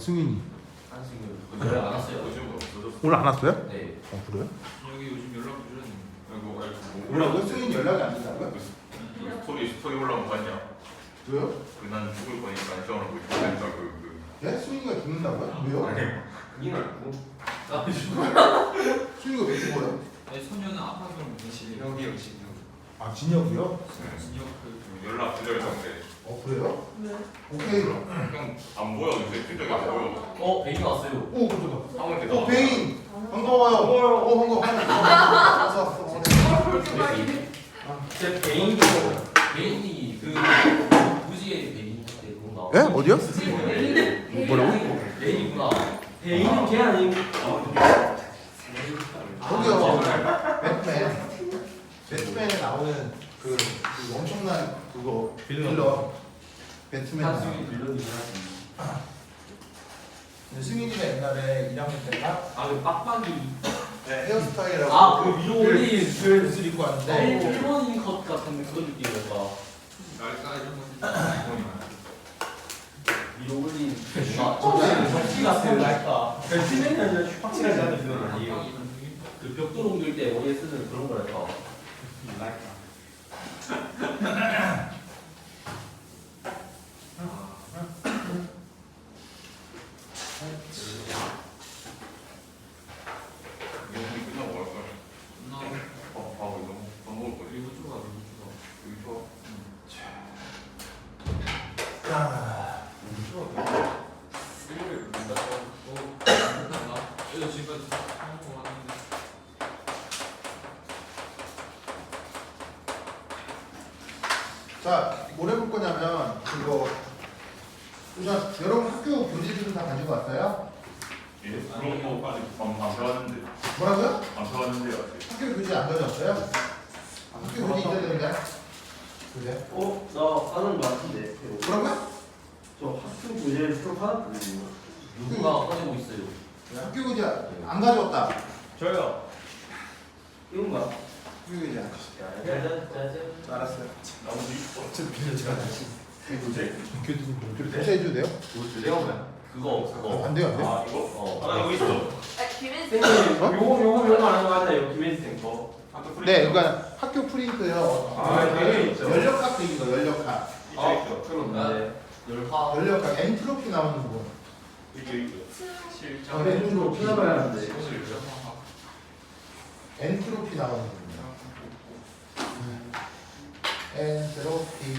승인이 한승이 연락 안 왔어요? 오늘 안 왔어요? 네. 그래요? 여기 요즘 연락 주셨는데. 뭐라고요? 승인이 연락이 안 된다고요? 스토리 올라온 거 아니야? 왜요? 난 죽을 거니까 시험을 보고 있으니까 네? 승인이가 죽는다고요? 왜요? 이날 뭐? 승인이가 왜 죽어요? 네, 소녀는 아파트로 계실 여기 역시 아 진혁이요? 진혁 연락 준 적이 없는데 그래요? 네 오케이 형안 보여 요새 준 적이 안 보여. 베이가 왔어요. 오 깜짝이야 학원 때 베인 반가워요 반가워 왔어 제 베인이 그 무지의 베인인데 뭔가. 예? 어디요? 뭐라고? 베인이구나. 베인은 걔 아니고. 거기요 배트맨에 나오는 그 엄청난 그거 빌런 배트맨 한승이 빌런이긴 하지. 승인이가 옛날에 1학년 때인가 아그 빡빡이. 헤어스타일이라고 그 위로 올린 그 옷을 입고 왔는데 일본인 컷 같은 그런 느낌이었다. 날까 이런 거 위로 올린. 정치 같은 날까. 배트맨이 아니라 슈퍼치가 하는 그건 아니에요. 그 벽돌 옮길 때 머리에 쓰는 그런 거랄까. 여기 끝나고 갈 거야. 나 밥하고 이거 밥 먹을 거지. 리뷰 추가 여기 좋아. 일요일 끝났나? 그래서 지금까지 한거 왔는데. 자, 뭘 해볼 거냐면 그거 우선 여러분 학교 교재들은 다 가지고 왔어요? 예? 그런 거 아직 안 배웠는데 뭐라고요? 안 배웠는데 아직. 학교 교재 안 가져왔어요? 아, 학교 교재 있어야 되는데 교재 나 하는 거 같은데. 뭐라고요? 저 학교 교재를 새로 받았거든요. 누군가 꺼내고 있어요. 학교 교재 안 가져왔다 저요. 이건가? 학교 교재 안 가져왔다 짜잔. 알았어요 어차피 빌려주가 교재? 교재 해줘도 돼요? 내가 뭐야? 그거. 안 돼요 안 돼요? 아 이거? 어. 아 여기 있어. 선생님, 요거 말하는 거 맞아요? 김혜진 거. 네 그러니까 학교 프린트요 네, 있죠. 연력학 얘기가 연력학 그런데. 열화. 연력학 엔트로피 나오는 거 이게 아, 네. 좀 찾아봐야 하는데. 엔트로피 나오는 겁니다 엔트로피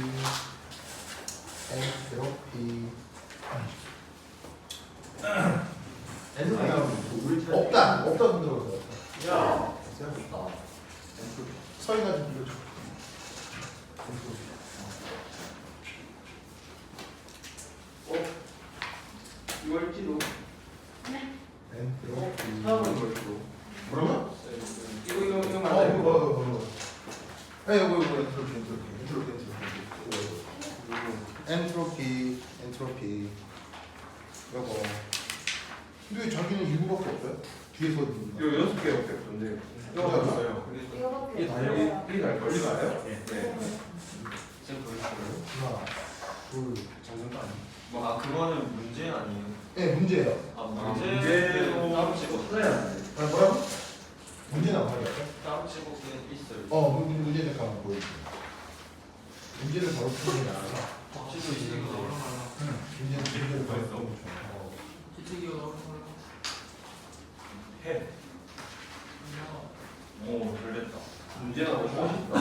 없다 손 들어보세요 야, 서희가 좀 불러줘 이걸지도. 엔트로피 처음으로 걸지도. 뭐라고요? 이거 어, 맞아요? 이거. 네, 이거 엔트로피. 이거. 근데 왜 자기는 이거밖에 없어요? 뒤에서 있는 거. 이거 6개밖에 없던데. 이거 없어요. 이게 다요? 이게 달걸? 이거 알아요? 네. 지금 보여주세요. 하나, 둘. 아 그거는 문제 아니에요? 네, 문제예요. 아 문제로 따로 찍고 풀어야 하는데. 아, 뭐라고? 문제는 안 말이야. 따로 찍고 그냥 있어요. 문제 잠깐 보여줄게. 문제를 바로 풀는 게 아니라. 찍고 있는 거. 문제를 바로 있어. 기특이가 나오는 해. 오 잘됐다. 문제가 먹고 싶다.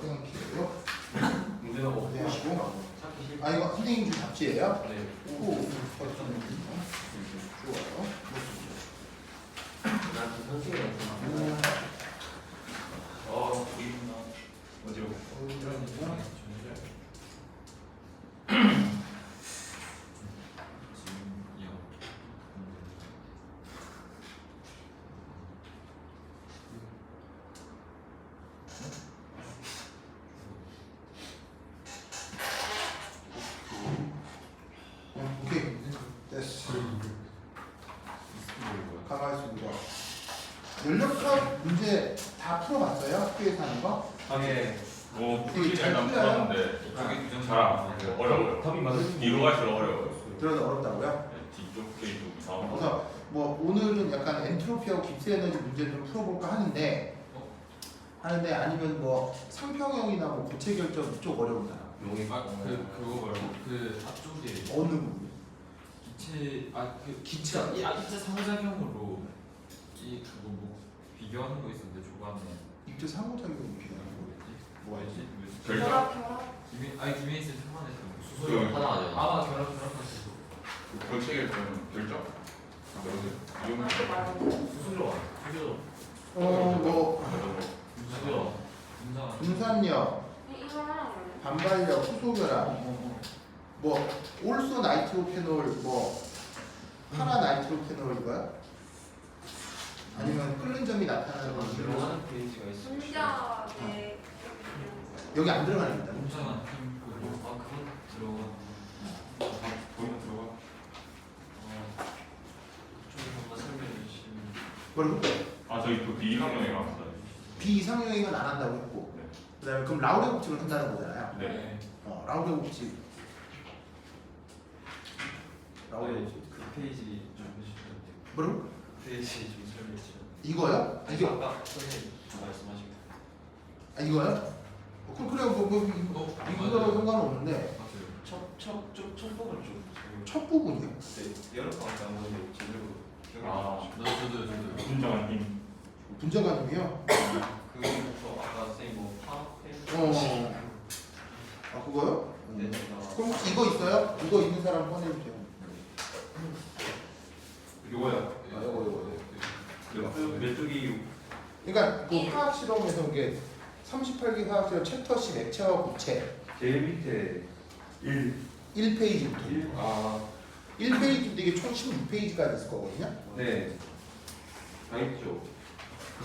그냥 키고요. 문제가 먹고 네, 싶고. 하고. 아, 이거 선생님 줄 잡지예요? 네. 오, 좋아요. 난 선생님이랑 보이나? 어디로? 오케이. 됐어. 가만히 있습니다. 연력학 문제 다 풀어봤어요? 학교에서 하는 거? 예. 뭐 풀기 잘난 풀었는데 이쪽에 규정 잘안 어려워요. 답이 맞을 뒤로 갈수록 어려워요. 들어도 어렵다고요? 뒤 약간 엔트로피하고 깁스 에너지 문제를 좀 풀어볼까 하는데 아니면 뭐 상평형이나 뭐 고체 결정 이쪽 어려운 사람 그거 말고 그 앞쪽에 어느 부분? 기체 상호작용으로 이 그거 뭐 비교하는 거 있었는데 조간에 입체 상호작용이 필요한 뭐였지? 결정? 김혜인 쌤 초반에 그 하나 아 결합하시고 고체 결정? 이용 수수료 뭐 수수료 분자가 분산력, 반발력, 수소결합, 뭐 올소 나이트로페놀, 뭐 파라 나이트로페놀 이거야? 아니면 끓는 점이 나타나는 거 들어가는 페이지가 있어요. 진짜 네. 여기 안 들어가니까. 분자가 그거 그건 들어가. 보이면 들어가. 좀 한번 설명해 주시면. 뭐라고? 아 저희 그 비상용이랑 합니다. 비이상형이건 안 한다고 했고 네. 그다음에 그럼 라우레 법칙을 한다는 거잖아요. 네. 라우레 법칙. 라우레 네, 법칙. 그 페이지 좀 해주시면 돼요. 뭐라고? 그 페이지 좀 설명해 주시면. 이거요? 아니 아까 선생님 말씀하신 거. 아 이거요? 그래 이거랑 상관없는데 첫 부분 좀 설명. 첫 부분이요. 네, 여러 번 한 건데 제대로 기억이 안 아 저도 분장한 힘. 분자관념이요? 그거부터 아까 선생님 뭐 파악해. 아 그거요? 네. 그럼 혹시 이거 있어요? 이거 있는 사람 꺼내주세요. 이거야. 이거. 메뚜기 그러니까 그 화학 실험에서 이게 38기 화학 실험 챕터 10 액체와 고체 제일 밑에 1페이지부터 아 1페이지인데 이게 총 16페이지까지 있을 거거든요. 네. 다 있죠.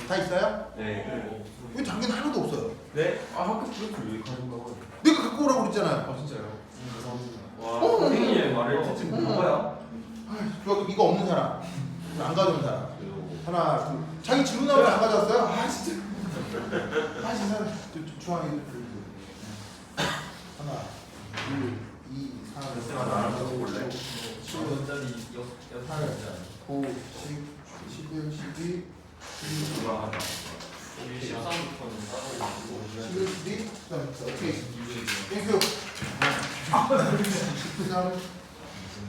다 있어요? 네. 왜 작년 하나도 없어요? 네? 아 학교 프로젝트 왜 가져온다고 하죠? 내가 갖고 오라고 그랬잖아요. 아 진짜요? 감사합니다. 와 어, 선생님의 말을 듣지 못해야. 좋아, 그럼 이거 없는 사람, 안 가져온 사람. 하나, 둘. 자기 질문하고 안 가져왔어요? 아 진짜. 아 진짜. 중앙에 하나, 둘, 2, 3, 4, 5, 6, 7, 8, 9, 10, 11, 12, 12, 하다. 13부터는 따로 있고 11, 12, 오케이. 땡큐. 13,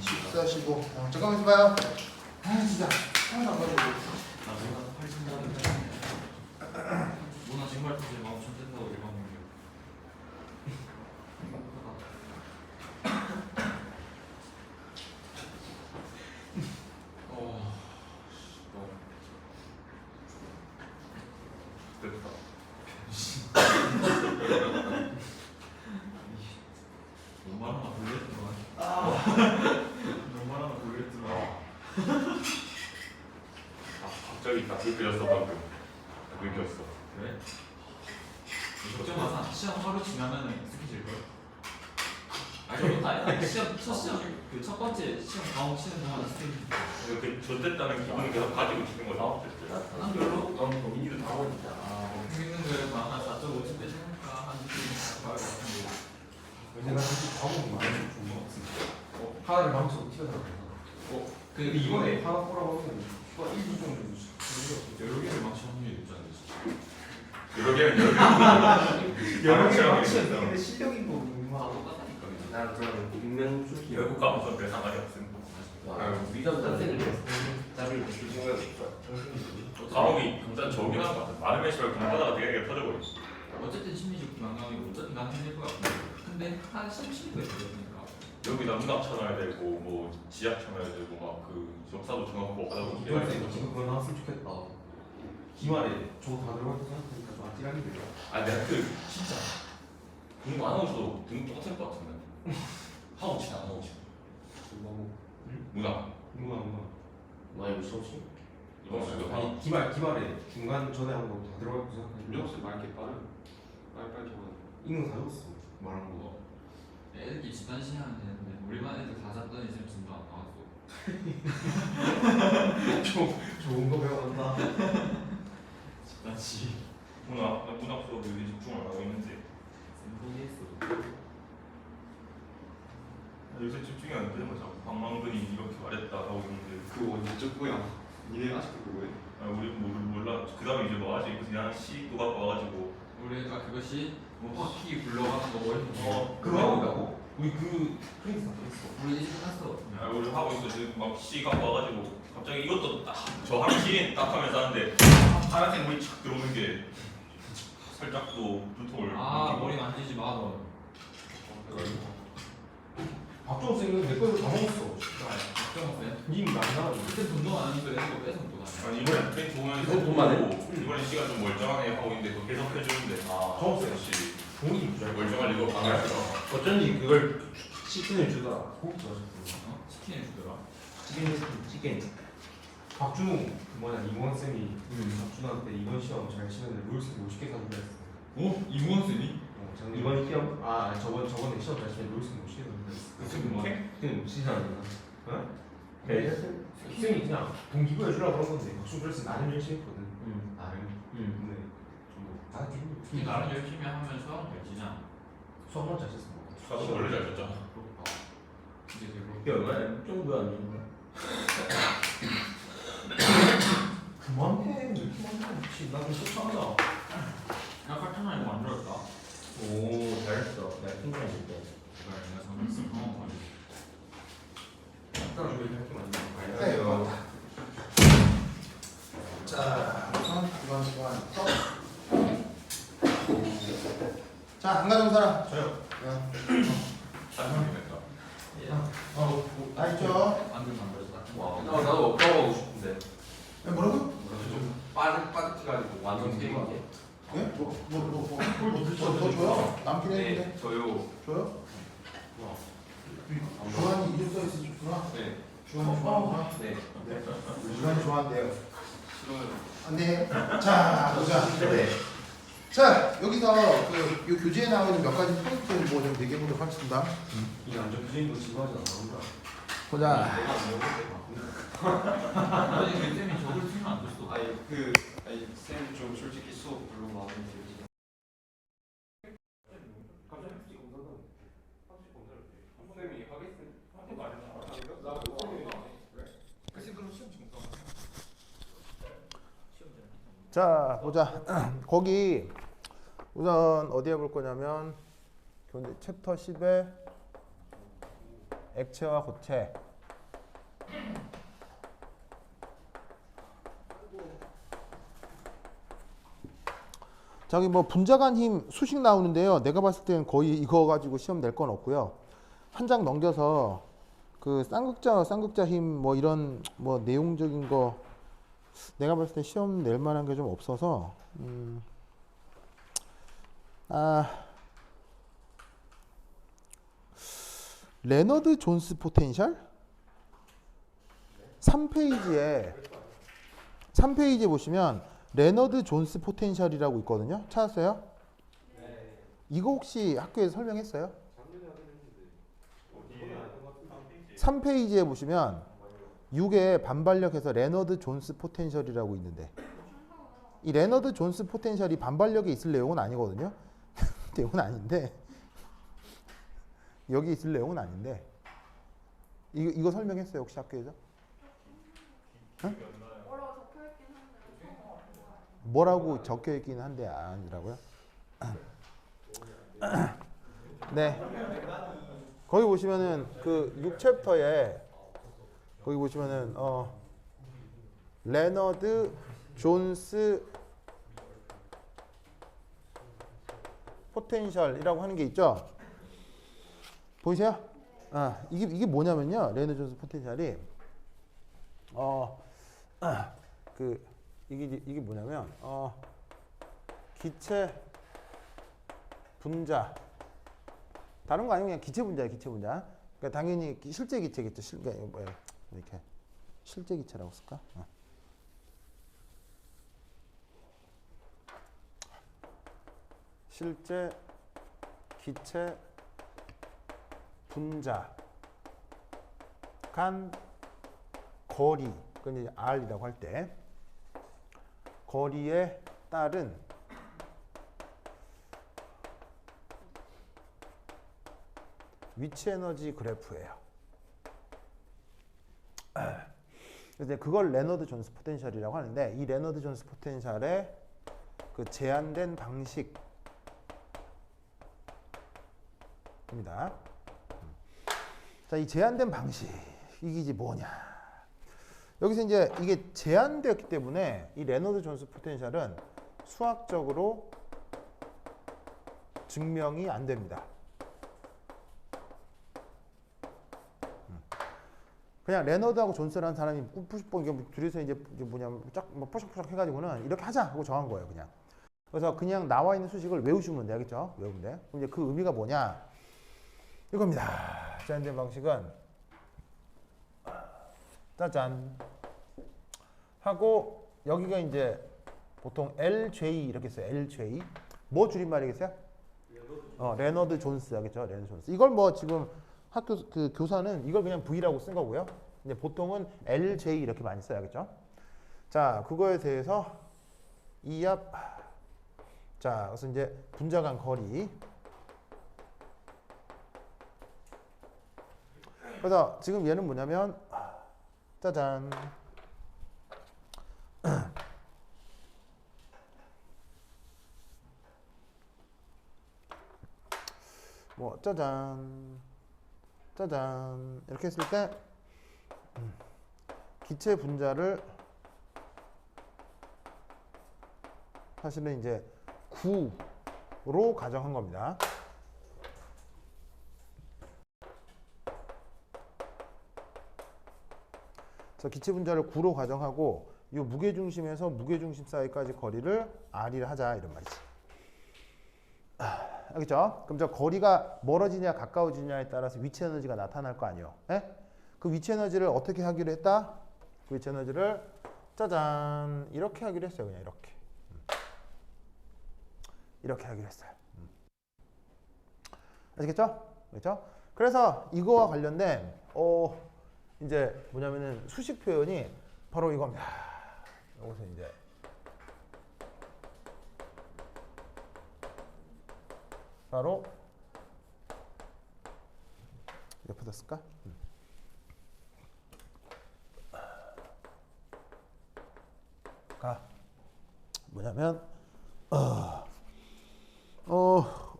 14, 15. 잠깐만 있어봐요. 아 진짜. 하나도 안 가져오고. 문화 정말 사실 마음 좀 된다고 일반적이요. 됐다. 너무 하나 돌렸더만. 너무 하나 돌렸더만. 갑자기 딱 긁혔어 방금. 긁혔어. 그래? 걱정 마사. 시험 하루 지나면은 익숙해질 걸. 아니 좋다. 시험 첫 시험 그 첫 번째 시험 다음 치는 동안 익숙해질 걸. 이렇게 좆됐다는 기분을 계속 가지고 있는 거죠. 난 별로. 너무 민기도 다 보니까 재밌는 거에 한 4.5쯤 되시니까 한 6점 나올 것 같은데. 제가 사실 과목 많이 준거 같습니다. 하나를 방치고 튀어나가서. 그 이번에 하나 보라고 하면 휴가 1주 정도 주시고. 여러 개를 망치 확률이 높지 않으시? 여러 개는 여러 개 방치하고 방치했는데 있어요. 근데 실력이 뭐 아 똑같다니까. 나는 그러면 익명 출기 결국 가면서 별 상관이 없음. 위전 선생님 답을 주신 거예요. 과목이 일단 적긴 한 것 같아. 많은 매시를 공부하다가 되게 터져버려. 어쨌든 심리적 영향이고 어쨌든 난 힘들 것 같은데. 근데 한 30에 들었으니까. 여기다 문학 쳐놔야 되고 뭐 지약 쳐놔야 되고 막 그 역사도 쳐놓고 하다 보면 기회가 있어. 지금 그거 나왔으면 좋겠다. 기말에 저다 들어갈 거 생각하니까 좀 아찔하게 돼요. 아 내가 그 진짜 공부 안 하고 있어도 등 똑같을 것 같은데. 하고 치나 안 하고 치나. 문학 누가 많이 무슨 없이? 이번 수도 하. 아니 기말에 중간 전에 한 거 다 들어갈 거 생각하니까 윤정수 말게 빨리 적어요. 이거 다 적었어. 말한 거. 애들끼리 집단 시행하는 되는데 우리만 애들 다 잡더니 쌤 진도 안 나왔어. 좋은 거 배워간다. 집단 시. 문학 수업에 요즘 집중을 안 하고 있는데 쌤 포기했어. 요새 집중이 안 되는 거죠. 방망근이 이렇게 말했다 하고 있는데 그 언제 쪘고요? 니네 아직도 그거해? 아, 우리 몰라. 그 다음에 이제 뭐 하지? 그냥 시 누가 와가지고. 우리가 그것이 뭐 바퀴 굴러가는 거 이런 거. 그거 하고 있다고? 우리 그 프린스 다 했어. 우리 이제 끝났어. 아, 우리 하고 있어. 지금 막 시가 와가지고 갑자기 이것도 저 하루 시인 딱 하면서 하는데 파란색 물이 착 들어오는 게 살짝 또 두통을. 아 느끼고. 머리 만지지 마 너. 박종호 쌤은 내 거에서 다 먹었어. 걱정했어요? 님 나가지고. 그때 돈도 안 하니까 내가 이거 뺏어 못 하네. 아니 이번에 팬 좋으면 이거 돈만 해? 이번에 시가 좀 멀쩡하네 하고 있는데 그거 계속 해주는데 정호 쌤. 역시 돈이 무지하게 멀쩡할 리가 없다. 어쩐지 그걸 치킨을 주더라. 고기 좋아하셨어. 어? 치킨을 주더라. 치킨. 박준우 그 뭐냐 이원 쌤이 박준우한테 이번 시험 잘 치면 롤스 50개 사준다 했어. 어? 이무원 쌤이? 이번 시험 저번에 시험 잘 치면 롤스 50개 사준다 했어. 그 쌤은 뭐? 그냥 치사하잖아. 어? 네. 쌤이 그냥 동기부여 주려고 그런 건데 박준우 롤스 나름 열심히 했거든. 나름. 근데 좀다 이 나름 열심히 하면 수학은 잘 치잖아. 수학만 잘 쳤어. 수학은 원래 잘 쳤잖아. 이제 되고. 이게 얼마야? 정도야 안 되는 거야? 그만해. 왜 이렇게 많이 나 그럼 속상하다. 나 카타나 이거 만들었다. 오 잘했어. 내가 핑크랑 때. 그래 내가 잘못했어. 맞아. 아까 왜 이렇게 많이 네, 먹어? 자, 이번 시간 자, 안 가져온 사람. 저요. 잘했다. 다 있죠? 만들었다. 와. 나도 없다고 하고 싶은데. 뭐라고? 좀 빠듯해가지고 완전 게임하게. 예? 더 줘요? 남긴 했는데. 네, 저요. 줘요? 와. 주한이 이름 써 있어 줬구나. 네. 주한이 좋아하구나. 네. 주한이 좋아한대요. 싫어요. 안 돼. 자, 보자. 네. 자, 여기서 이 교재에 나오는 몇 가지 포인트 뭐좀 얘기해 보도록 하겠습니다. 이게 완전 부재인도 지루하지 않아. 보자. 내가 안 배웠을 아니 그 쌤이 저걸 치면 안 됐어. 아니 쌤좀 솔직히 수업 별로 마음에 들지. 갑자기 학습지 검사는 학습지 검사를 쌤이 하겠습니다. 하는 거 아니야? 그래서 그럼 시험 정도. 자, 보자. 거기 우선 어디에 볼 거냐면 챕터 10의 액체와 고체. 저기 뭐 분자간 힘 수식 나오는데요. 내가 봤을 때는 거의 이거 가지고 시험 낼 건 없고요. 한 장 넘겨서 그 쌍극자 힘 뭐 이런 뭐 내용적인 거 내가 봤을 때 시험 낼 만한 게 좀 없어서 레너드 존스 포텐셜 3페이지에 보시면 레너드 존스 포텐셜이라고 있거든요. 찾았어요? 네. 이거 혹시 학교에서 설명했어요? 3페이지에 보시면 6에 반발력에서 레너드 존스 포텐셜이라고 있는데 이 레너드 존스 포텐셜이 반발력에 있을 내용은 아니거든요. 내용은 아닌데 여기 있을 내용은 아닌데 이거 설명했어요 혹시 학교에서? 응? 뭐라고 적혀 있긴 한데 아니라고요? 네. 거기 보시면은 그 6챕터에 거기 보시면은 레너드 존스 포텐셜이라고 하는 게 있죠. 보이세요? 이게 뭐냐면요. 레너드 존스 포텐셜이 이게 뭐냐면 기체 분자 다른 거 아니고 그냥 기체 분자예요. 기체 분자. 그러니까 당연히 실제 기체겠죠. 그러니까 이렇게 실제 기체라고 쓸까? 실제 기체 분자 간 거리 그건 이제 R이라고 할 때 거리에 따른 위치 에너지 그래프예요. 그래서 그걸 레너드 존스 포텐셜이라고 하는데 이 레너드 존스 포텐셜의 그 제한된 방식입니다. 자, 이 제한된 방식 이게 이제 뭐냐? 여기서 이제 이게 제한되었기 때문에 이 레너드 존스 포텐셜은 수학적으로 증명이 안 됩니다. 그냥 레너드하고 존스라는 사람이 둘이서 이제 뭐냐면 쫙뭐 뽀샥뽀샥 해가지고는 이렇게 하자 하고 정한 거예요, 그냥. 그래서 그냥 나와 있는 수식을 외우시면 돼요, 알겠죠? 외우면 돼. 그럼 이제 그 의미가 뭐냐? 이겁니다. 제한된 방식은 짜잔 하고 여기가 이제 보통 LJ 이렇게 써요. LJ 뭐 줄임말이겠어요? 레너드 존스 하겠죠. 레너드 존스. 이걸 뭐 지금 학교 그 교사는 이걸 그냥 V라고 쓴 거고요. 근데 보통은 LJ 이렇게 많이 써야겠죠. 자, 그거에 대해서 이압. 자, 그래서 이제 분자 간 거리. 그래서 지금 얘는 뭐냐면 짜잔. 뭐 짜잔 짜잔 이렇게 했을 때 기체 분자를 사실은 이제 9로 가정한 겁니다. 그래서 기체 분자를 9로 가정하고 이 무게중심에서 무게중심 사이까지 거리를 R이라 하자 이런 말이지. 알겠죠? 그럼 저 거리가 멀어지냐 가까워지냐에 따라서 위치 에너지가 나타날 거 아니에요. 예? 그 위치 에너지를 어떻게 하기로 했다? 그 위치 에너지를 짜잔 이렇게 하기로 했어요. 그냥 이렇게 하기로 했어요. 아시겠죠? 그렇죠? 그래서 이거와 관련된 이제 뭐냐면은 수식 표현이 바로 이겁니다. 여기서 이제 바로 옆에다 쓸까? 뭐냐면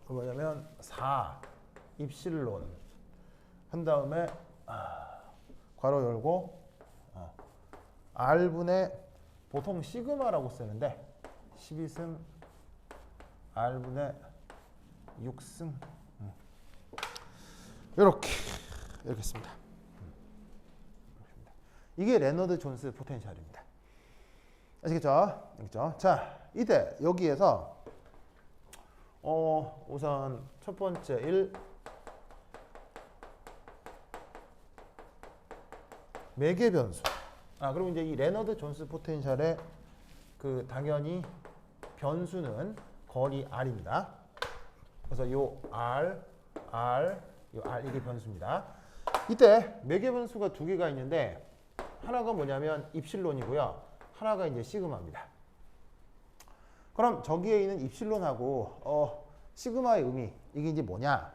뭐냐면 4 입실론 한 다음에 괄호 열고 R분의 보통 시그마라고 쓰는데 12승 R분의 6승 이렇게 씁니다. 이게 레너드 존스 포텐셜입니다. 아시겠죠? 알겠죠? 자, 이때 여기에서 우선 첫 번째 1 매개 변수. 그럼 이제 이 레너드 존스 포텐셜의 그 당연히 변수는 거리 R입니다. 그래서 요 R 이게 변수입니다. 이때 매개 변수가 두 개가 있는데 하나가 뭐냐면 입실론이고요. 하나가 이제 시그마입니다. 그럼 저기에 있는 입실론하고 시그마의 의미 이게 이제 뭐냐?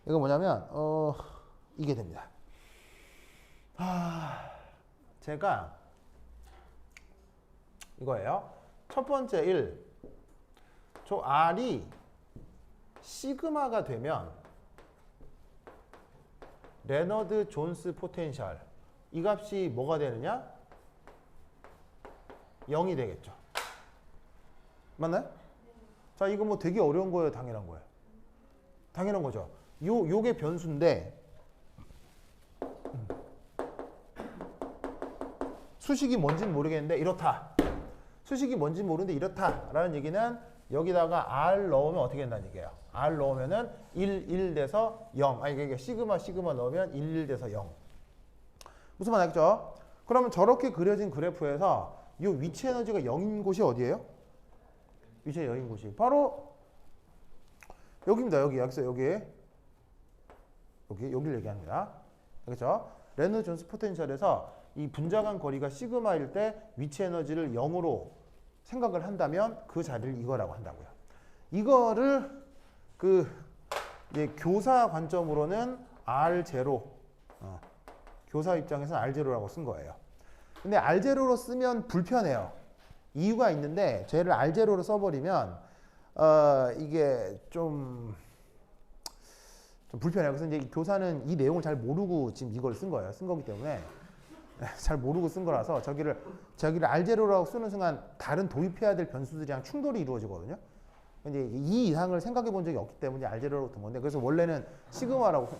이거 뭐냐면 이게 됩니다. 제가 이거예요. 첫 번째 1 저 R이 시그마가 되면 레너드 존스 포텐셜 이 값이 뭐가 되느냐? 0이 되겠죠. 맞나요? 자, 이거 뭐 되게 어려운 거예요, 당연한 거예요. 당연한 거죠. 요게 변수인데 수식이 뭔지는 모르겠는데 이렇다. 수식이 뭔지는 모르는데 이렇다라는 얘기는 여기다가 R 넣으면 어떻게 된다는 얘기예요. R 넣으면은 1 돼서 0. 이게 시그마 넣으면 1 돼서 0. 무슨 말 알겠죠? 그러면 저렇게 그려진 그래프에서 이 위치 에너지가 0인 곳이 어디예요? 위치가 0인 곳이 바로 여기입니다. 여기를 얘기합니다. 알겠죠? 레너드 존스 포텐셜에서 이 분자 간 거리가 시그마일 때 위치 에너지를 0으로 생각을 한다면 그 자리를 이거라고 한다고요. 이거를 이제 교사 관점으로는 R0 교사 입장에서는 R0라고 쓴 거예요. 근데 R0로 쓰면 불편해요. 이유가 있는데 쟤를 R0로 써버리면 이게 좀 불편해요. 그래서 이제 교사는 이 내용을 잘 모르고 지금 이걸 쓴 거예요. 쓴 거기 때문에 잘 모르고 쓴 거라서 저기를 R0라고 쓰는 순간 다른 도입해야 될 변수들이랑 충돌이 이루어지거든요. 근데 이 이상을 생각해 본 적이 없기 때문에 R0라고 든 건데 그래서 원래는 시그마라고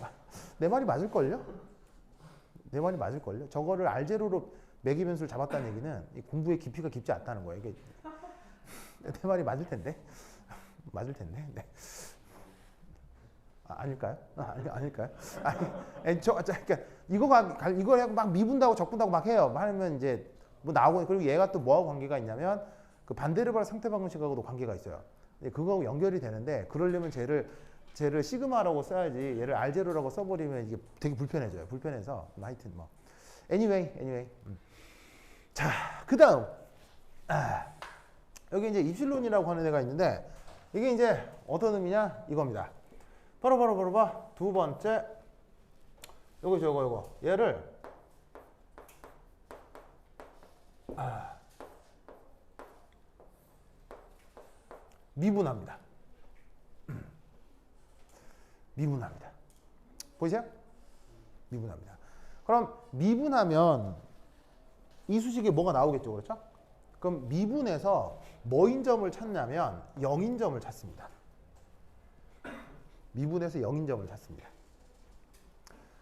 내 말이 맞을걸요? 내 말이 맞을걸요? 저거를 R0로 매기 변수를 잡았다는 얘기는 이 공부의 깊이가 깊지 않다는 거예요. 이게 내 말이 맞을 텐데. 맞을 텐데. 네. 아닐까요? 아닐까요? 아니, 그러니까 이걸 하고 막 미분다고 적분다고 막 해요. 하면 이제 뭐 나오고 그리고 얘가 또 뭐하고 관계가 있냐면 그 반대르발 상태 방정식하고도 관계가 있어요. 그거하고 연결이 되는데 그러려면 쟤를 시그마라고 써야지 얘를 R0라고 써버리면 이게 되게 불편해져요. 불편해서 하여튼 뭐 anyway. 자, 그다음 여기 이제 입실론이라고 하는 애가 있는데 이게 이제 어떤 의미냐 이겁니다. 바로 두 번째 요거 얘를 미분합니다. 미분합니다. 보이세요? 미분합니다. 그럼 미분하면 이 수식에 뭐가 나오겠죠, 그렇죠? 그럼 미분에서 뭐인 점을 찾냐면 0인 점을 찾습니다. 미분에서 0인 점을 찾습니다.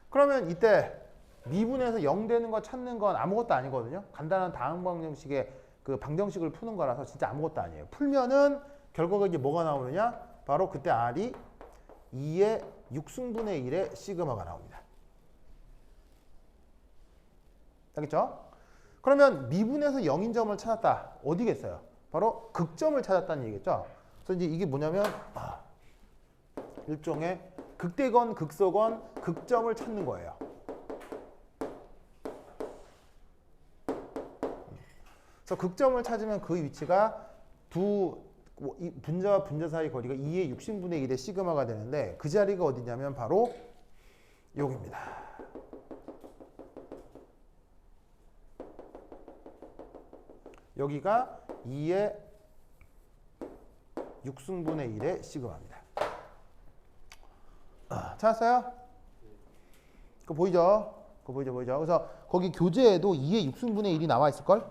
그러면 이때 미분에서 0 되는 거 찾는 건 아무것도 아니거든요. 간단한 다음 방정식의 그 방정식을 푸는 거라서 진짜 아무것도 아니에요. 풀면은 결과가 이제 뭐가 나오느냐? 바로 그때 R이 2의 6승분의 1의 시그마가 나옵니다. 알겠죠? 그러면 미분에서 0인 점을 찾았다. 어디겠어요? 바로 극점을 찾았다는 얘기겠죠? 그래서 이제 이게 뭐냐면 일종의 극대건 극소건 극점을 찾는 거예요. 그래서 극점을 찾으면 그 위치가 분자와 분자 사이 거리가 2의 6승분의 1의 시그마가 되는데 그 자리가 어디냐면 바로 여기입니다. 여기가 2의 6승분의 1의 시그마입니다. 찾았어요? 그거 보이죠? 보이죠? 그래서 거기 교재에도 2의 6승분의 1이 나와 있을걸?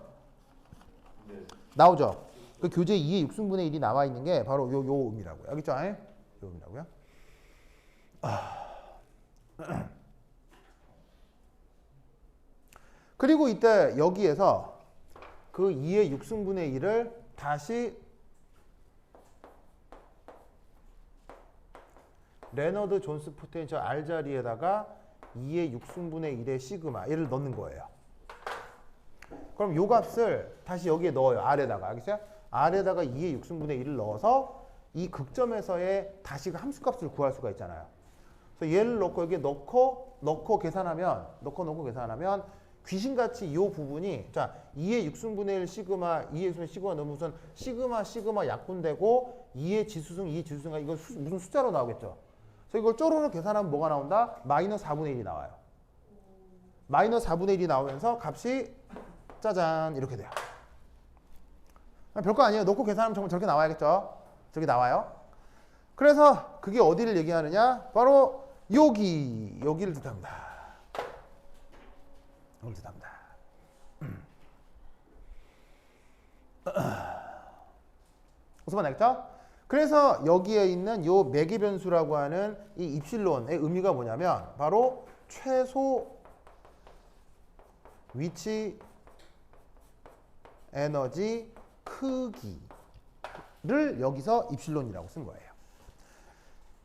네. 나오죠? 그 교재에 2의 6승분의 1이 나와 있는 게 바로 요 의미라고요. 알겠죠? 요 의미라고요. 그리고 이때 여기에서 그 2의 6승분의 1을 다시 레너드 존스 포텐셜 R 자리에다가 2의 6승분의 1의 시그마 얘를 넣는 거예요. 그럼 요 값을 다시 여기에 넣어요. R에다가. 알겠어요? R에다가 2의 6승분의 1을 넣어서 이 극점에서의 다시 함수값을 구할 수가 있잖아요. 그래서 얘를 넣고 여기에 넣고 계산하면 귀신같이 이 부분이 자 2의 6승분의 1 시그마 2의 6승분의 시그마 넣으면 우선 시그마 약분되고 2의 지수승가 이거 무슨 숫자로 나오겠죠. 그래서 이걸 쪼로로 계산하면 뭐가 나온다? 마이너스 4분의 1이 나와요. 마이너스 4분의 1이 나오면서 값이 짜잔 이렇게 돼요. 별거 아니에요. 넣고 계산하면 정말 저렇게 나와야겠죠. 저기 나와요. 그래서 그게 어디를 얘기하느냐? 바로 여기를 뜻합니다. 여기를 뜻합니다. 무슨 말 알겠죠? 그래서 여기에 있는 요 매개 변수라고 하는 이 입실론의 의미가 뭐냐면 바로 최소 위치 에너지 크기를 여기서 입실론이라고 쓴 거예요.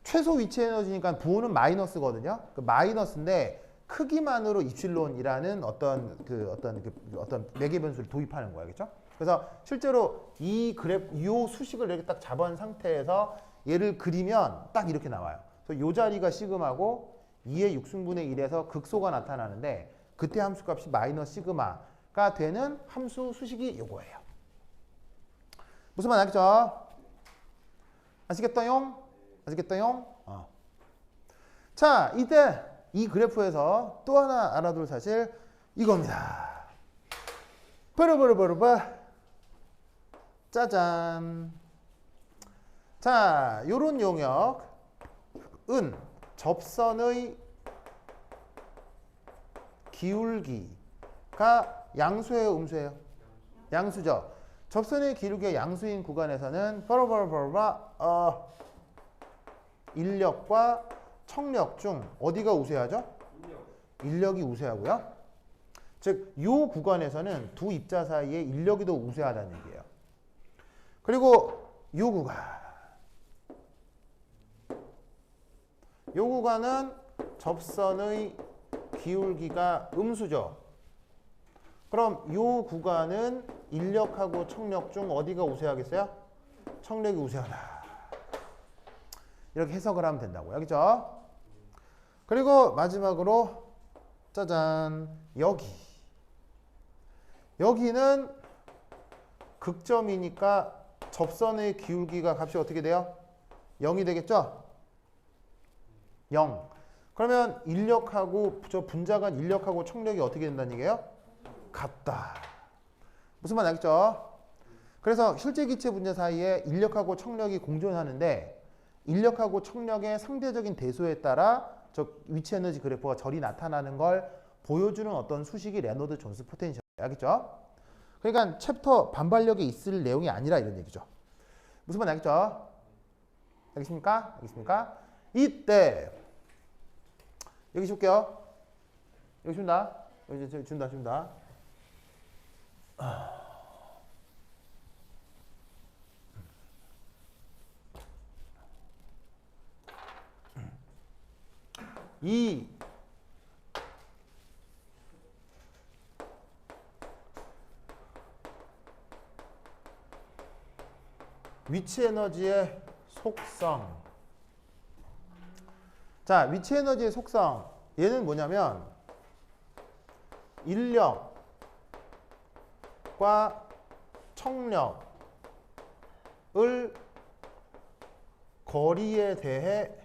최소 위치 에너지니까 부호는 마이너스거든요. 그 마이너스인데 크기만으로 입실론이라는 어떤 매개 변수를 도입하는 거예요. 그렇죠? 그래서 실제로 이 수식을 이렇게 딱 잡은 상태에서 얘를 그리면 딱 이렇게 나와요. 그래서 요 자리가 시그마고 2의 6승분의 1에서 극소가 나타나는데 그때 함수값이 마이너스 시그마가 되는 함수 수식이 요거예요. 무슨 말 알겠죠? 아시겠어요? 자, 이때 이 그래프에서 또 하나 알아둘 사실 이겁니다. 빠르바르바르바 짜잔. 자, 요런 용역은 접선의 기울기가 양수예요, 음수예요? 양수죠. 접선의 기울기가 양수인 구간에서는 빠르바르바르바 인력과 청력 중 어디가 우세하죠? 인력이 우세하고요. 즉, 이 구간에서는 두 입자 사이에 인력이 더 우세하다는 얘기예요. 그리고 이 구간은 접선의 기울기가 음수죠. 그럼 이 구간은 인력하고 청력 중 어디가 우세하겠어요? 청력이 우세하다. 이렇게 해석을 하면 된다고요. 알겠죠? 그리고 마지막으로 짜잔, 여기는 극점이니까 접선의 기울기가 값이 어떻게 돼요? 0이 되겠죠? 0. 그러면 인력하고 저 분자간 인력하고 청력이 어떻게 된다는 얘기예요? 같다. 무슨 말 알겠죠? 그래서 실제 기체 분자 사이에 인력하고 청력이 공존하는데 인력하고 청력의 상대적인 대소에 따라 저 위치 에너지 그래프가 절이 나타나는 걸 보여주는 어떤 수식이 레노드 존스 포텐셜. 알겠죠? 그러니까 챕터 반발력에 있을 내용이 아니라 이런 얘기죠. 무슨 말 알겠죠? 알겠습니까? 알겠습니까? 이때 여기 줄게요. 여기 준다. 여기 준다. 이 위치 에너지의 속성. 자, 위치 에너지의 속성. 얘는 뭐냐면 인력과 청력을 거리에 대해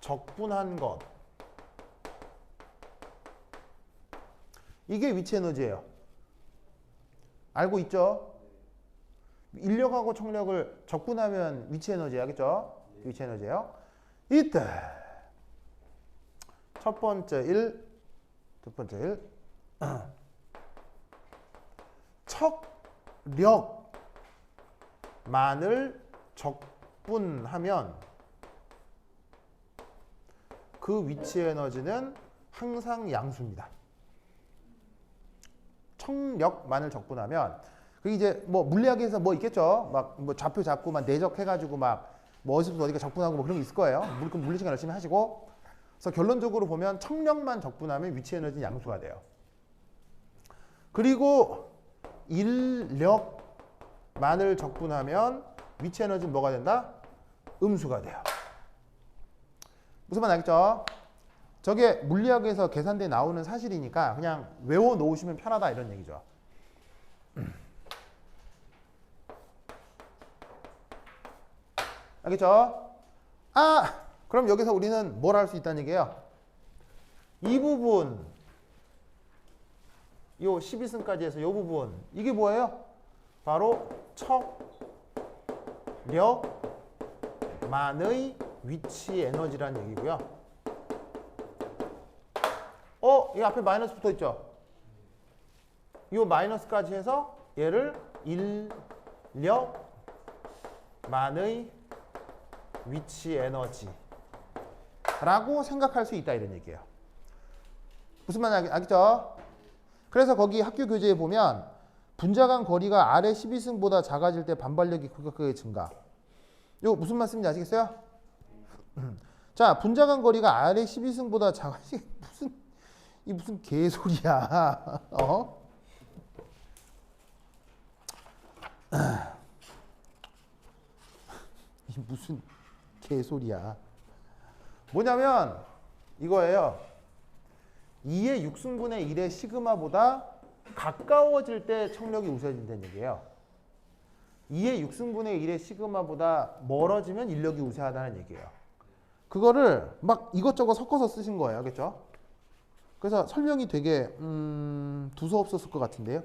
적분한 것. 이게 위치 에너지예요. 알고 있죠? 인력하고 청력을 적분하면 위치 에너지 알겠죠? 위치 에너지예요. 이때 첫 번째 1, 두 번째 1. 척력만을 적분하면 그 위치 에너지는 항상 양수입니다. 척력만을 적분하면 그 이제 뭐 물리학에서 뭐 있겠죠. 막 뭐 좌표 잡고 막 내적해가지고 막 뭐 어디서부터 어디가 적분하고 뭐 그런 게 있을 거예요. 물리 시간 열심히 하시고. 그래서 결론적으로 보면 척력만 적분하면 위치 에너지는 양수가 돼요. 그리고 인력만을 적분하면 위치 에너지는 뭐가 된다? 음수가 돼요. 무슨 말 알겠죠? 저게 물리학에서 계산돼 나오는 사실이니까 그냥 외워 놓으시면 편하다 이런 얘기죠. 알겠죠? 그럼 여기서 우리는 뭘 할 수 있다는 얘기예요? 이 부분, 요 12승까지 해서 이 부분, 이게 뭐예요? 바로 척력만의 위치 에너지라는 얘기고요. 이 앞에 마이너스 붙어 있죠? 이 마이너스까지 해서 얘를 인력만의 위치 에너지라고 생각할 수 있다 이런 얘기예요. 무슨 말인지 알겠죠? 그래서 거기 학교 교재에 보면 분자 간 거리가 아래 12승보다 작아질 때 반발력이 급격하게 증가. 이거 무슨 말씀인지 아시겠어요? 자, 분자 간 거리가 아래 12승보다 작아지 무슨 개소리야. 이 무슨 개소리야. 뭐냐면 이거예요. 2의 6승분의 1의 시그마보다 가까워질 때 청력이 우세해진다는 얘기예요. 2의 6승분의 1의 시그마보다 멀어지면 인력이 우세하다는 얘기예요. 그거를 막 이것저것 섞어서 쓰신 거예요. 알겠죠? 그래서 설명이 되게 두서없었을 것 같은데요.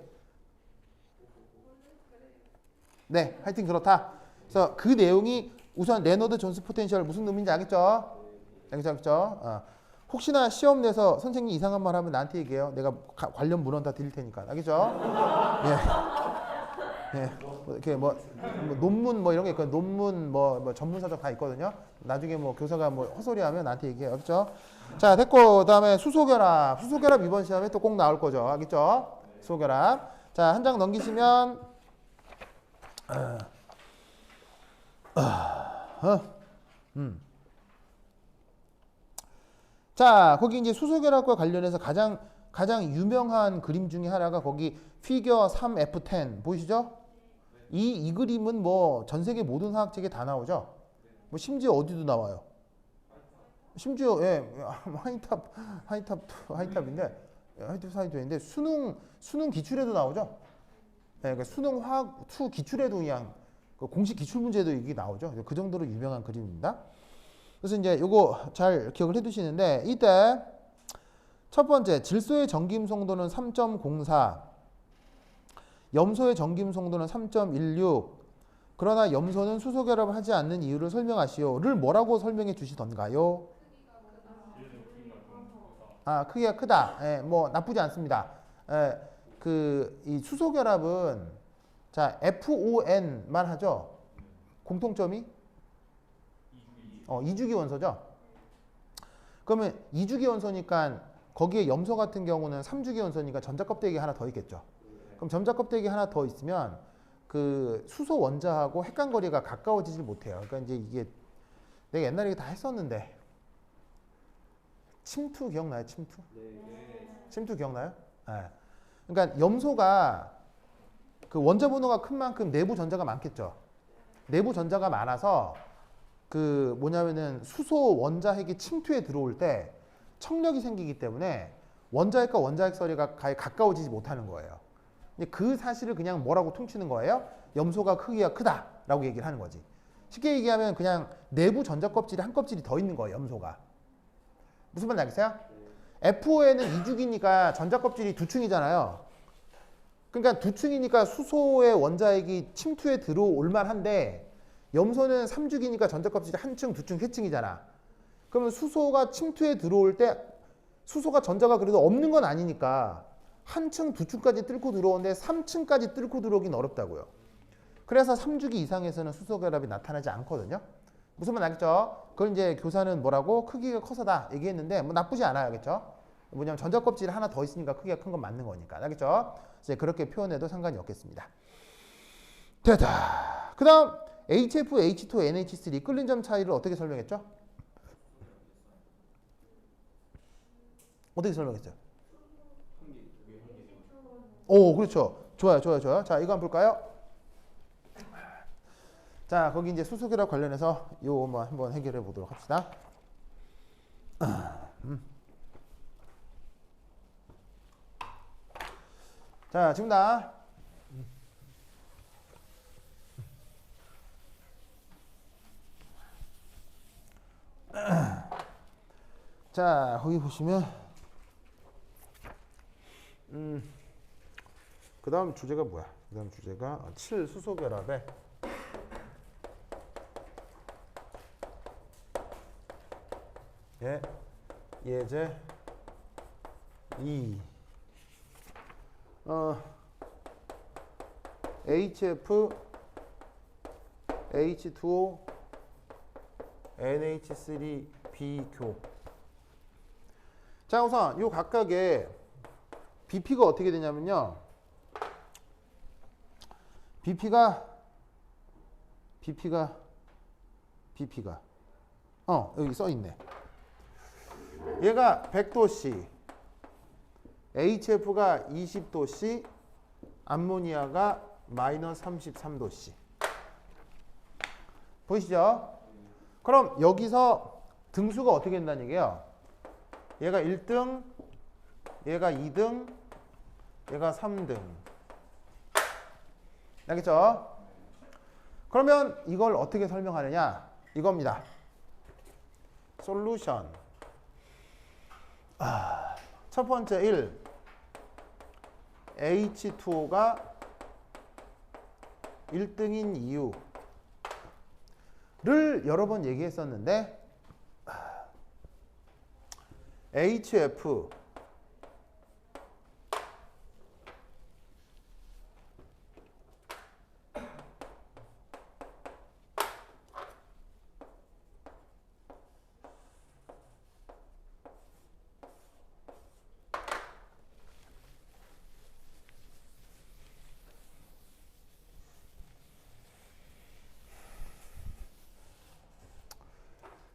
네, 하여튼 그렇다. 그래서 그 내용이 우선 레너드 존스 포텐셜 무슨 의미인지 알겠죠? 알겠죠? 혹시나 시험 내서 선생님 이상한 말 하면 나한테 얘기해요. 내가 관련 문헌 다 드릴 테니까. 알겠죠? 예. 예. 이렇게 뭐 논문 뭐 이런 게 있거든요. 논문 뭐 전문서적 다 있거든요. 나중에 뭐 교사가 뭐 헛소리하면 나한테 얘기해요. 알겠죠? 자, 됐고 그다음에 수소결합. 수소결합 이번 시험에 또 꼭 나올 거죠. 알겠죠? 수소결합. 자, 한 장 넘기시면 자, 거기 이제 수소결합과 관련해서 가장 유명한 그림 중에 하나가 거기 피겨 3F10 보이시죠? 이 그림은 뭐 전 세계 모든 화학책에 다 나오죠. 뭐 심지어 어디도 나와요. 심지어 하이탑인데 수능 기출에도 나오죠. 그러니까 수능 화학 2 기출에도 그냥 그 공식 기출 문제도 이게 나오죠. 그 정도로 유명한 그림입니다. 그래서 이제 요거 잘 기억을 해두시는데 이때 첫 번째 질소의 전기임 송도는 3.04, 염소의 전기임 송도는 3.16. 그러나 염소는 수소 결합을 하지 않는 이유를 설명하시오를 뭐라고 설명해 주시던가요? 크기가 크다. 예, 뭐 나쁘지 않습니다. 이 수소 결합은 자 FON만 하죠. 공통점이 이주기 원소죠. 그러면 이주기 원소니까 거기에 염소 같은 경우는 3주기 원소니까 전자 껍데기 하나 더 있겠죠. 그럼 전자 껍데기 하나 더 있으면 그 수소 원자하고 핵간거리가 가까워지질 못해요. 그러니까 이제 이게 내가 옛날에 이게 다 했었는데 침투 기억나요? 침투? 침투 기억나요? 네. 그러니까 염소가 그 원자 번호가 큰 만큼 내부 전자가 많겠죠. 내부 전자가 많아서 그 뭐냐면은 수소 원자핵이 침투해 들어올 때 청력이 생기기 때문에 원자핵과 원자핵 서리가 가까워지지 못하는 거예요. 근데 그 사실을 그냥 뭐라고 퉁치는 거예요? 염소가 크기가 크다라고 얘기를 하는 거지. 쉽게 얘기하면 그냥 내부 전자 껍질이 한 껍질이 더 있는 거예요. 염소가. 무슨 말인지 알겠어요? FO에는 2주기니까 전자 껍질이 2층이잖아요. 그러니까 2층이니까 수소의 원자핵이 침투해 들어올 만한데 염소는 3주기니까 전자 껍질이 1층, 2층, 3층이잖아. 그러면 수소가 침투해 들어올 때 수소가 전자가 그래도 없는 건 아니니까 1층, 2층까지 뚫고 들어오는데 3층까지 뚫고 들어오긴 어렵다고요. 그래서 3주기 이상에서는 수소 결합이 나타나지 않거든요. 무슨 말 알겠죠? 그걸 이제 교사는 뭐라고? 크기가 커서다 얘기했는데 뭐 나쁘지 않아요. 알겠죠? 뭐냐면 전자 껍질이 하나 더 있으니까 크기가 큰 건 맞는 거니까. 알겠죠? 이제 그렇게 표현해도 상관이 없겠습니다. 됐다. 그 다음 HF, H2, NH3 끓는 점 차이를 어떻게 설명했죠? 어떻게 설명했죠? 오, 그렇죠. 좋아요. 자, 이거 한번 볼까요? 자, 거기 이제 수소결합 관련해서 요 뭐 한번 해결해 보도록 합시다. 자, 지금 다. 자, 거기 보시면 그 다음 주제가 뭐야? 그 다음 주제가 7 수소결합에 예제 2 HF H2O NH3 비교. 자, 우선 요 각각의 BP가 어떻게 되냐면요. BP가 여기 써 있네. 얘가 100도씨, HF가 20도씨, 암모니아가 마이너스 33도씨. 보이시죠? 그럼 여기서 등수가 어떻게 된다는 얘기예요? 얘가 1등, 얘가 2등, 얘가 3등. 알겠죠? 그러면 이걸 어떻게 설명하느냐? 이겁니다. 솔루션. 첫 번째 1. H2O가 1등인 이유를 여러 번 얘기했었는데 HF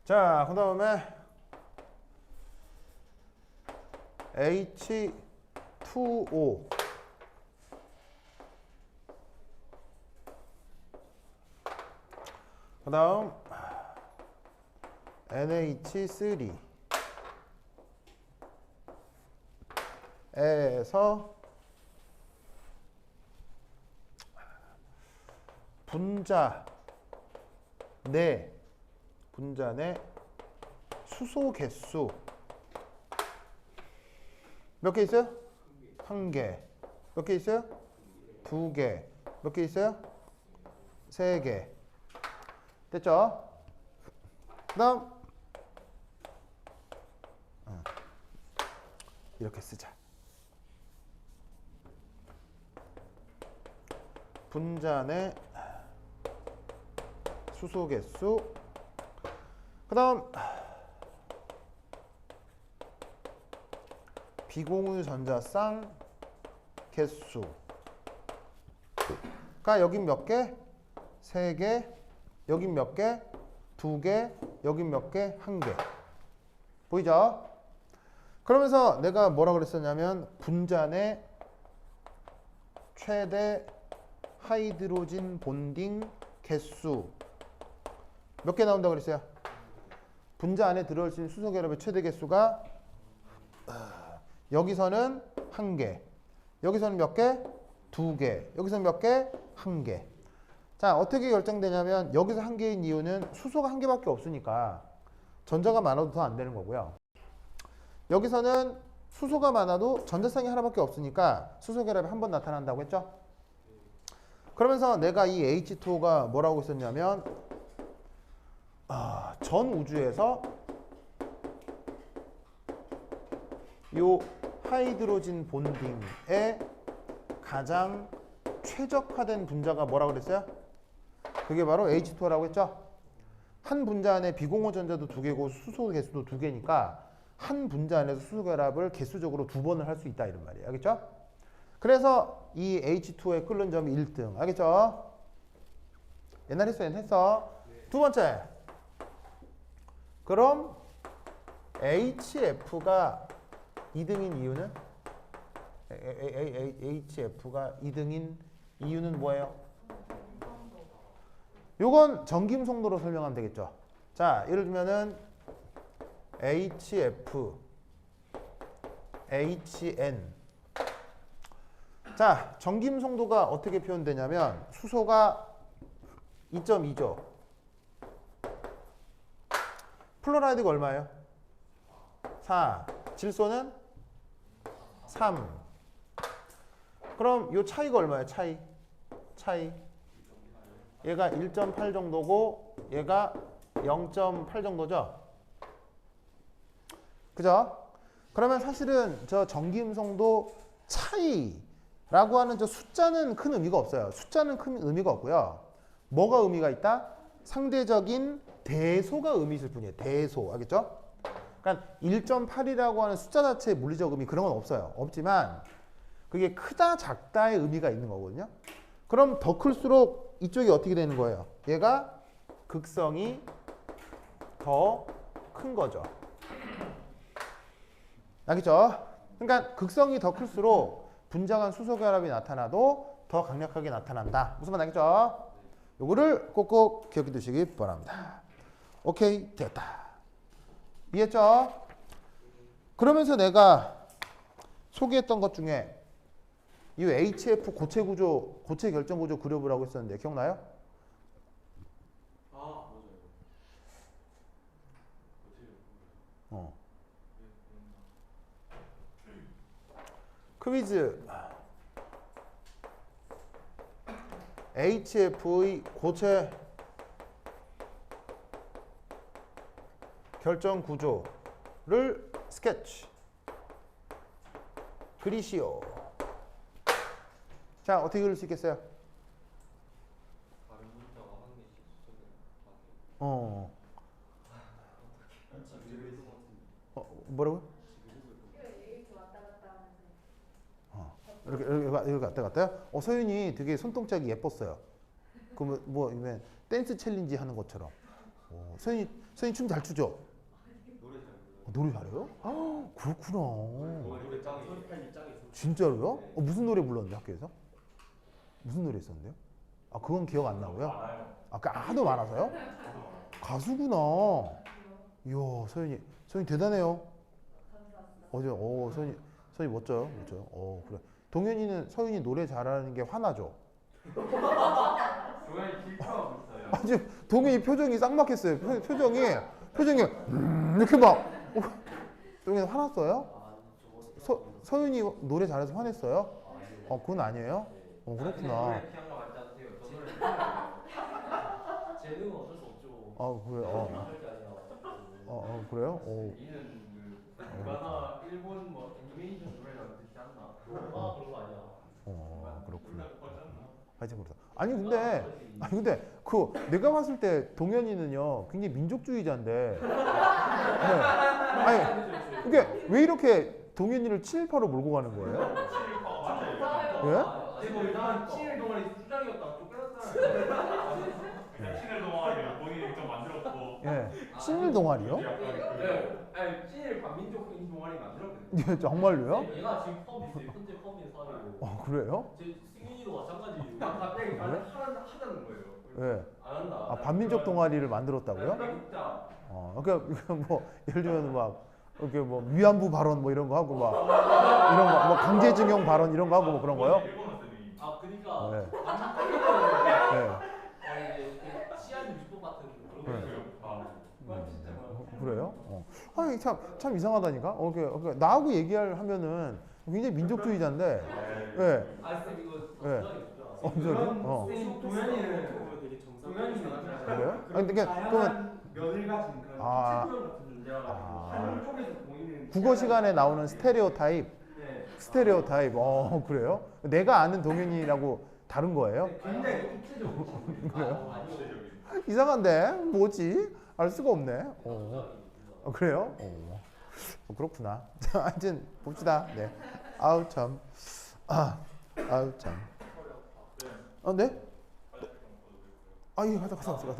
자, 그 다음에 H2O 그 다음 NH3 에서 분자 내 수소 개수 몇 개 있어요? 1개. 몇 개 있어요? 2개. 몇 개 있어요? 3개. 됐죠? 그 다음 이렇게 쓰자. 분자 내 수소 개수 그 다음 비공유 전자쌍 개수가 여긴 몇 개? 3개. 여긴 몇 개? 2개. 여긴 몇 개? 1개. 보이죠? 그러면서 내가 뭐라 그랬었냐면 분자 내 최대 하이드로진 본딩 개수 몇 개 나온다고 그랬어요? 분자 안에 들어올 수 있는 수소 결합의 최대 개수가 여기서는 1개, 여기서는 몇 개? 2개, 여기서는 몇 개? 1개. 자, 어떻게 결정되냐면 여기서 1개인 이유는 수소가 1개밖에 없으니까 전자가 많아도 더 안 되는 거고요. 여기서는 수소가 많아도 전자쌍이 하나밖에 없으니까 수소 결합이 한 번 나타난다고 했죠? 그러면서 내가 이 H2O가 뭐라고 했었냐면 전 우주에서 요 하이드로진 본딩에 가장 최적화된 분자가 뭐라고 그랬어요? 그게 바로 H2O라고 했죠? 한 분자 안에 비공유 전자도 2개고 수소 개수도 2개니까 한 분자 안에서 수소 결합을 개수적으로 2번을 할 수 있다 이런 말이에요. 알겠죠? 그래서 이 H2O의 끓는 점이 1등. 알겠죠? 옛날에 했어. 두 번째. 그럼 HF가 2등인 이유는? HF가 2등인 이유는 뭐예요? 요건 전김송도로 설명하면 되겠죠. 자, 예를 들면은 HF, HN. 자, 전김송도가 어떻게 표현되냐면 수소가 2.2죠. 플로라이드가 얼마예요? 4. 질소는 3. 그럼 요 차이가 얼마예요? 차이. 얘가 1.8 정도고 얘가 0.8 정도죠? 그죠? 그러면 사실은 저 전기음성도 차이라고 하는 저 숫자는 큰 의미가 없어요. 숫자는 큰 의미가 없고요. 뭐가 의미가 있다? 상대적인 대소가 의미 있을 뿐이에요. 대소. 알겠죠? 그러니까 1.8이라고 하는 숫자 자체의 물리적 의미 그런 건 없어요. 없지만 그게 크다 작다의 의미가 있는 거거든요. 그럼 더 클수록 이쪽이 어떻게 되는 거예요? 얘가 극성이 더 큰 거죠. 알겠죠? 그러니까 극성이 더 클수록 분자 간 수소 결합이 나타나도 더 강력하게 나타난다. 무슨 말 알겠죠? 요거를 꼭꼭 기억해 두시기 바랍니다. 오케이, 됐다. 이해했죠? 그러면서 내가 소개했던 것 중에 이 HF 고체 구조, 고체 결정 구조 그려보라고 했었는데 기억나요? 아 맞아요. 퀴즈. HF의 고체 결정 구조를 스케치. 그리시오. 자, 어떻게 그릴 수 있겠어요? 다른 문자가 한 개씩 수정을 어. 지그레스 뭐라고요? 이렇게 갔다 갔다요? 서윤이 되게 손동작이 예뻤어요. 그러면 뭐 이면 댄스 챌린지 하는 것처럼. 서윤이 춤 잘 추죠? 노래 잘 불러요. 노래 잘해요? 아, 그렇구나. 노래 짱이에요. 진짜로요? 무슨 노래 불렀는데 학교에서? 무슨 노래 했었는데요? 아, 그건 기억 안 나고요. 아, 하도 많아서요? 가수구나. 이야, 서윤이 대단해요. 서윤이 멋져요. 그래. 동현이는 서윤이 노래 잘하는 게 화나죠? 동현이 질투하고 있어요. 아, 지금 동현이 표정이 쌍막했어요. 표정이 이렇게 막. 동현이 화났어요? 서윤이 노래 잘해서 화냈어요? 그건 아니에요? 그렇구나. 피한 거 맞지 않으세요? 저 노래 재능은 어쩔 수 없죠. 아, 그래요? 할게 아니라. 그래요? 이는 그 만화 일본 뭐 애니메이션 노래랑 듣지 않나? 그런 거 아니야. 그렇구나. 하여튼 그렇다. 아니 근데 그 내가 봤을 때 동현이는요 굉장히 민족주의자인데. 네. 아니 그게 왜 이렇게 동현이를 친일파로 몰고 가는 거예요? 예? 뭐 일단 친일 동아리 수장이었다 쫓겨났잖아요. 친일 동아리를 본인이 좀 만들었고 예. 친일 동아리요? 네. 아니 친일 반민족인 동아리 만들었거든요. 예, 정말로요? 얘가 지금 펌이세요. 현재 펌인 사회고. 그래요? 제 승윤이도 마찬가지예요. 갑자기 하자는 거예요. 예. 안 한다. 반민족 동아리를 만들었다고요? 진짜. 그러니까 뭐 예를 들면 막 이렇게 뭐 위안부 발언 뭐 이런 거 하고 막 이런 거 뭐 강제징용 발언 이런 거 하고 뭐 그런 거요? 그러니까 네. 네. 이제 치안 유지법 같은 그런 거. 진짜 그래요? 아니 참 이상하다니까. 나하고 얘기하면은 굉장히 민족주의자인데. 예. 쌤 이거 예. 정상이 동현이는 되게 정상적이잖아요. 그래요? 아니 그러면 면을 가진 그런 아. 특수형 같은 존재라 가지고 한쪽에서 보이는 국어 시간에 나오는 스테레오타입. 네. 스테레오타입. 그래요? 내가 아는 동현이라고 다른 거예요? 굉장히 입체적으로 그래요? 이상한데 뭐지? 알 수가 없네. 그래요? 그렇구나. 자, 하여튼 봅시다. 네. 아우 참. 아우 참. 네? 갔다 가세요.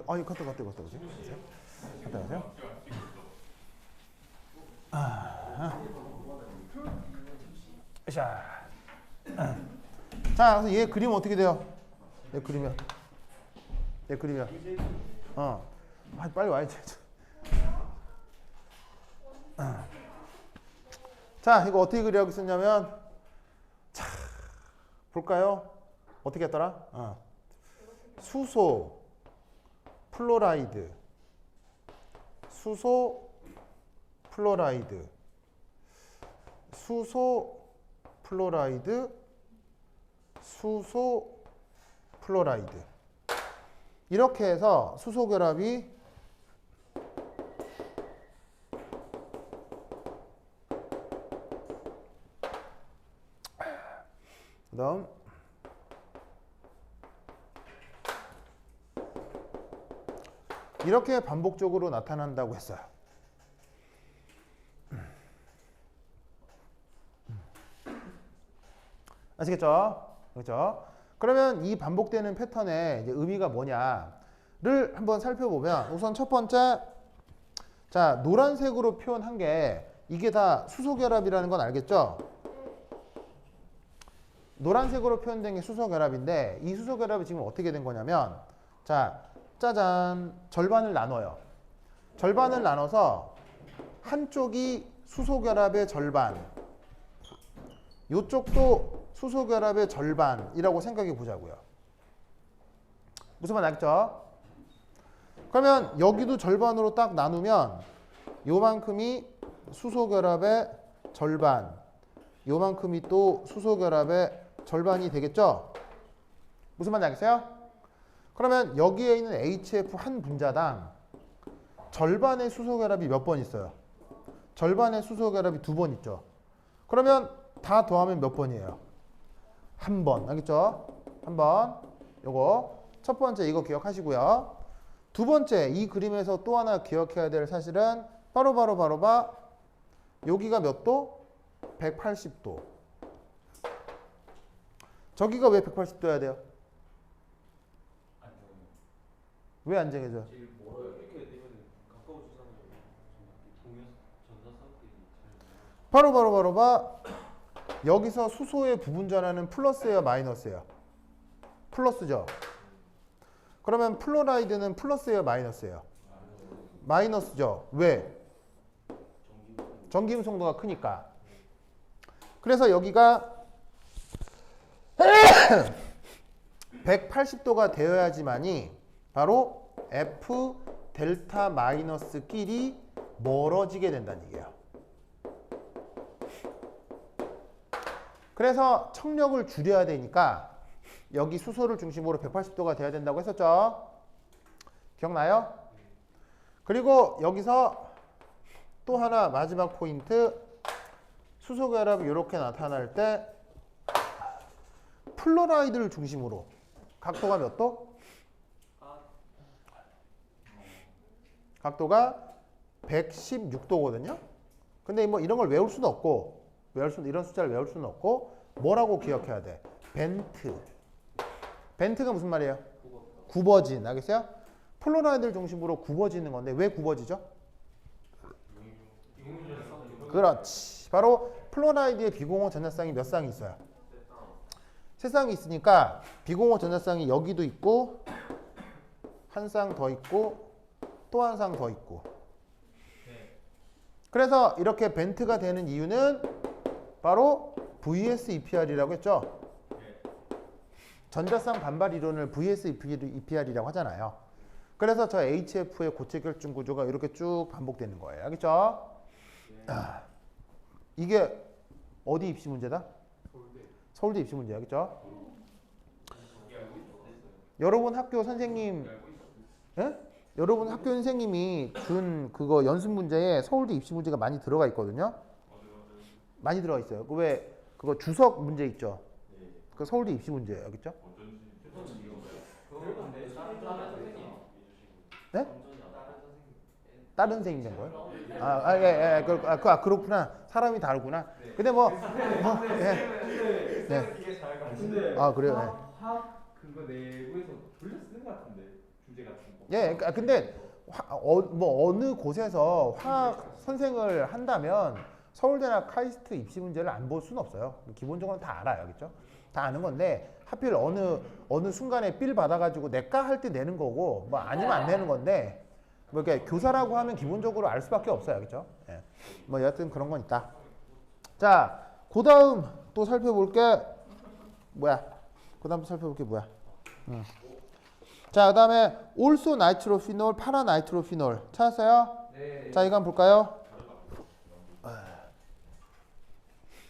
자, 그래서 얘 그림 어떻게 돼요? 얘 그리면. 빨리 와야지. 자, 이거 어떻게 그리라고 썼냐면, 자, 볼까요? 어떻게 했더라? 수소, 플로라이드, 수소, 플로라이드, 수소, 플로라이드, 수소, 플로라이드. 이렇게 해서 수소 결합이 그다음 이렇게 반복적으로 나타난다고 했어요. 아시겠죠? 그렇죠? 그러면 이 반복되는 패턴의 이제 의미가 뭐냐를 한번 살펴보면 우선 첫 번째, 자, 노란색으로 표현한 게 이게 다 수소결합이라는 건 알겠죠? 노란색으로 표현된 게 수소결합인데 이 수소결합이 지금 어떻게 된 거냐면, 자, 짜잔, 절반을 나눠요. 절반을 나눠서 한쪽이 수소결합의 절반, 이쪽도 수소결합의 절반이라고 생각해 보자고요. 무슨 말 알겠죠? 그러면 여기도 절반으로 딱 나누면 요만큼이 수소결합의 절반, 요만큼이 또 수소 결합의 절반이 되겠죠? 무슨 말인지 알겠어요? 그러면 여기에 있는 HF 한 분자당 절반의 수소 결합이 몇 번 있어요? 절반의 수소 결합이 2번 있죠. 그러면 다 더하면 몇 번이에요? 한 번. 알겠죠? 한 번. 요거 첫 번째 이거 기억하시고요. 두 번째 이 그림에서 또 하나 기억해야 될 사실은 바로 여기가 몇 도? 180도. 저기가 왜 180도여야 돼요? 왜 안 정해져? 제일 멀어요. 이렇게 되면 가까워지잖아요. 동요 전자쌍끼리 바로 여기서 수소의 부분 전하는 플러스예요, 마이너스예요? 플러스죠. 그러면 플로라이드는 플러스예요, 마이너스예요? 마이너스죠. 왜? 전기음 송도가 크니까. 그래서 여기가 180도가 되어야지만이 바로 F 델타 마이너스끼리 멀어지게 된다는 얘기예요. 그래서 청력을 줄여야 되니까 여기 수소를 중심으로 180도가 돼야 된다고 했었죠. 기억나요? 그리고 여기서 또 하나 마지막 포인트, 수소 결합이 이렇게 나타날 때 플로라이드를 중심으로 각도가 몇 도? 각도가 116도거든요. 근데 뭐 이런 걸 외울 수는 없고, 이런 숫자를 외울 수는 없고, 뭐라고 기억해야 돼? 벤트. 벤트가 무슨 말이에요? 굽어진. 알겠어요? 플로라이드를 중심으로 굽어지는 건데 왜 굽어지죠? 그렇지. 바로 플로라이드의 비공호 전자쌍이 몇 쌍이 있어요? 세 쌍이 있으니까 비공호 전자쌍이 여기도 있고 한 쌍 더 있고 또 한 쌍 더 있고. 그래서 이렇게 벤트가 되는 이유는 바로 VS-EPR이라고 했죠. 전자쌍 반발 이론을 VS-EPR이라고 하잖아요. 그래서 저 HF의 고체 결중 구조가 이렇게 쭉 반복되는 거예요. 알겠죠? 이게 어디 입시 문제다? 서울대 입시 문제야. 알겠죠? 여러분 학교 선생님, 예? 여러분 학교 선생님이 준 그거 연습 문제에 서울대 입시 문제가 많이 들어가 있거든요. 많이 들어가 있어요. 그 왜 그거 주석 문제 있죠? 그 서울대 입시 문제예요. 알겠죠? 네? 다른 선생님 된 거예요? 그렇구나. 사람이 다르구나. 근데 네. 이게 잘 가는데. 그래요. 화학 그거 내부에서 돌려 쓰는 것 같은데 주제 같은 거. 예, 근데 어느 곳에서 화학 선생을 한다면 서울대나 카이스트 입시 문제를 안 볼 수는 없어요. 기본적으로 다 알아요, 그렇죠? 다 아는 건데 하필 어느 순간에 삘 받아가지고 내과 할 때 내는 거고 뭐 아니면 안 내는 건데 뭐 이렇게 교사라고 하면 기본적으로 알 수밖에 없어요, 그렇죠? 예. 뭐 여하튼 그런 건 있다. 자, 그다음 또 살펴볼 게 뭐야? 그다음 살펴볼 게 뭐야? 자, 그다음에 올소 나이트로피놀, 파라 나이트로피놀 찾았어요? 네. 자, 이거 한번 볼까요?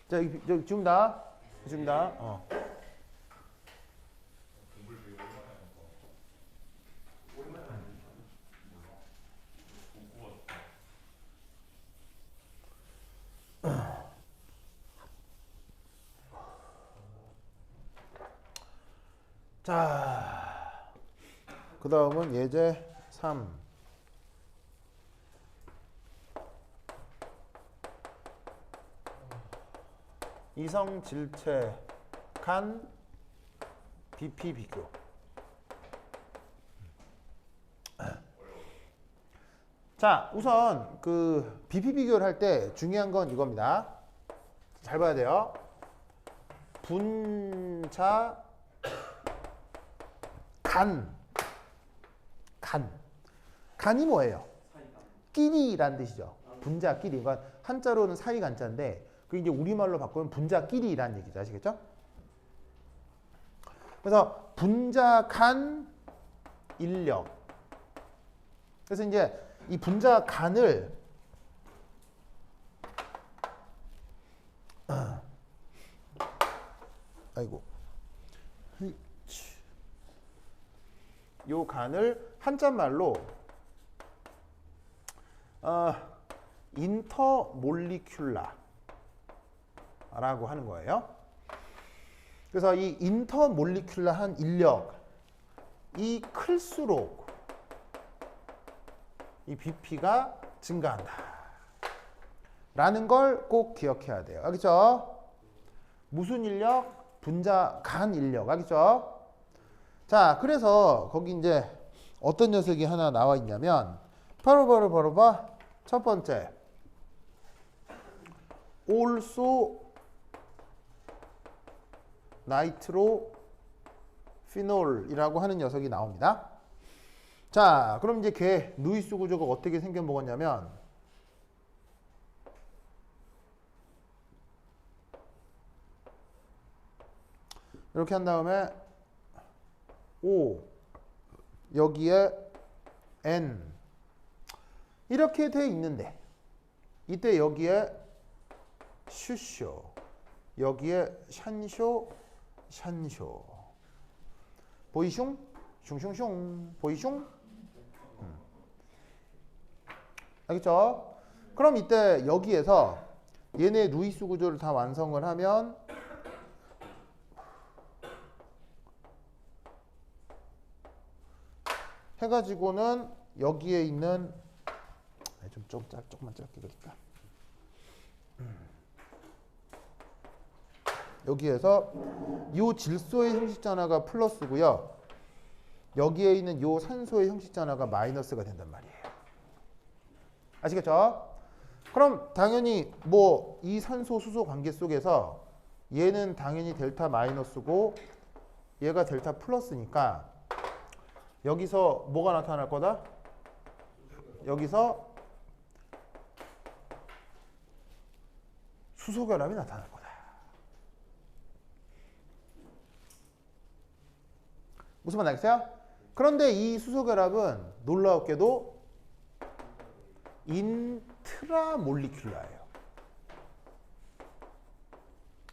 자, 여기 지금다. 자, 그 다음은 예제 3. 이성 질체 간 BP 비교. 자, 우선 그 BP 비교를 할 때 중요한 건 이겁니다. 잘 봐야 돼요. 분자 간이 뭐예요? 끼리란 뜻이죠. 분자 끼리. 그러니까 한자로는 사이 간자인데 그 이제 우리말로 바꾸면 분자 끼리란 얘기죠. 아시겠죠? 그래서 분자 간 인력. 그래서 이제 이 분자 간을 아이고. 요 간을 한자말로 인터몰리큘라라고 하는 거예요. 그래서 이 인터몰리큘라한 인력이 클수록 이 BP가 증가한다. 라는 걸 꼭 기억해야 돼요. 알겠죠? 무슨 인력? 분자 간 인력. 알겠죠? 자, 그래서 거기 이제 어떤 녀석이 하나 나와 있냐면 바로 봐. 첫 번째. also 나이트로피놀이라고 하는 녀석이 나옵니다. 자, 그럼 이제 걔 누이스 구조가 어떻게 생겨 먹었냐면 이렇게 한 다음에 O 여기에 N 이렇게 돼 있는데 이때 여기에 슈쇼 여기에 샨쇼 보이슝 슝슝슝 보이슝 알겠죠? 그럼 이때 여기에서 얘네 루이스 구조를 다 완성을 하면 해가지고는 여기에 있는 조금만 짧게 그릴까? 여기에서 이 질소의 형식전화가 플러스고요. 여기에 있는 이 산소의 형식전화가 마이너스가 된단 말이에요. 아시겠죠? 그럼 당연히 뭐 이 산소 수소 관계 속에서 얘는 당연히 델타 마이너스고 얘가 델타 플러스니까 여기서 뭐가 나타날 거다? 여기서 수소결합이 나타날 거다. 무슨 말 알겠어요? 그런데 이 수소결합은 놀라웠게도 인트라몰리큘라예요.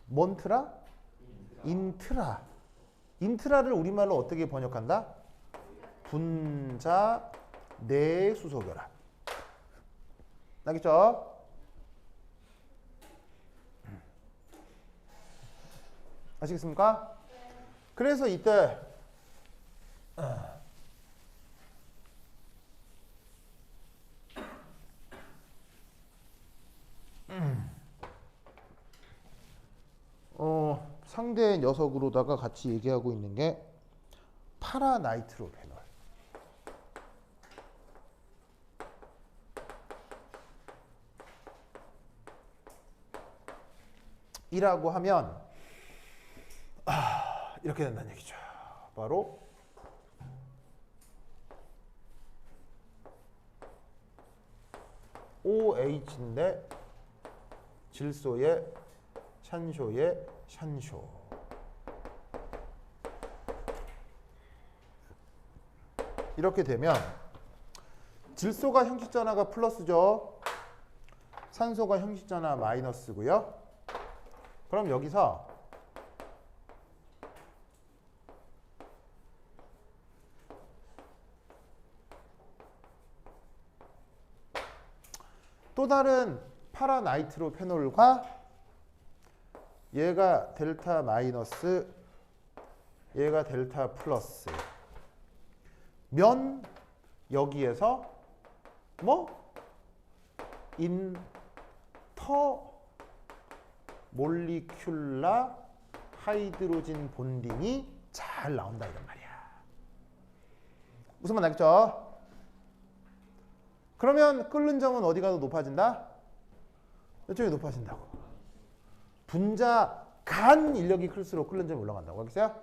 뭔 트라? 인트라. 인트라를 우리말로 어떻게 번역한다? 분자 내 수소결합. 알겠죠? 아시겠습니까? 그래서 이때 상대 녀석으로다가 같이 얘기하고 있는 게 파라나이트로페놀. 이라고 하면 이렇게 된다는 얘기죠. 바로 OH인데 질소의 샨쇼의 샨쇼. 이렇게 되면 질소가 형식전화가 플러스죠. 산소가 형식전화 마이너스고요. 그럼 여기서 또 다른 파라나이트로페놀과 얘가 델타 마이너스 얘가 델타 플러스 면 여기에서 뭐 인터 몰리큘라 하이드로진 본딩이 잘 나온다 이런 말이야. 무슨 말 알겠죠? 그러면 끓는 점은 어디가 더 높아진다? 이쪽이 높아진다고. 분자 간 인력이 클수록 끓는 점이 올라간다고. 알겠어요?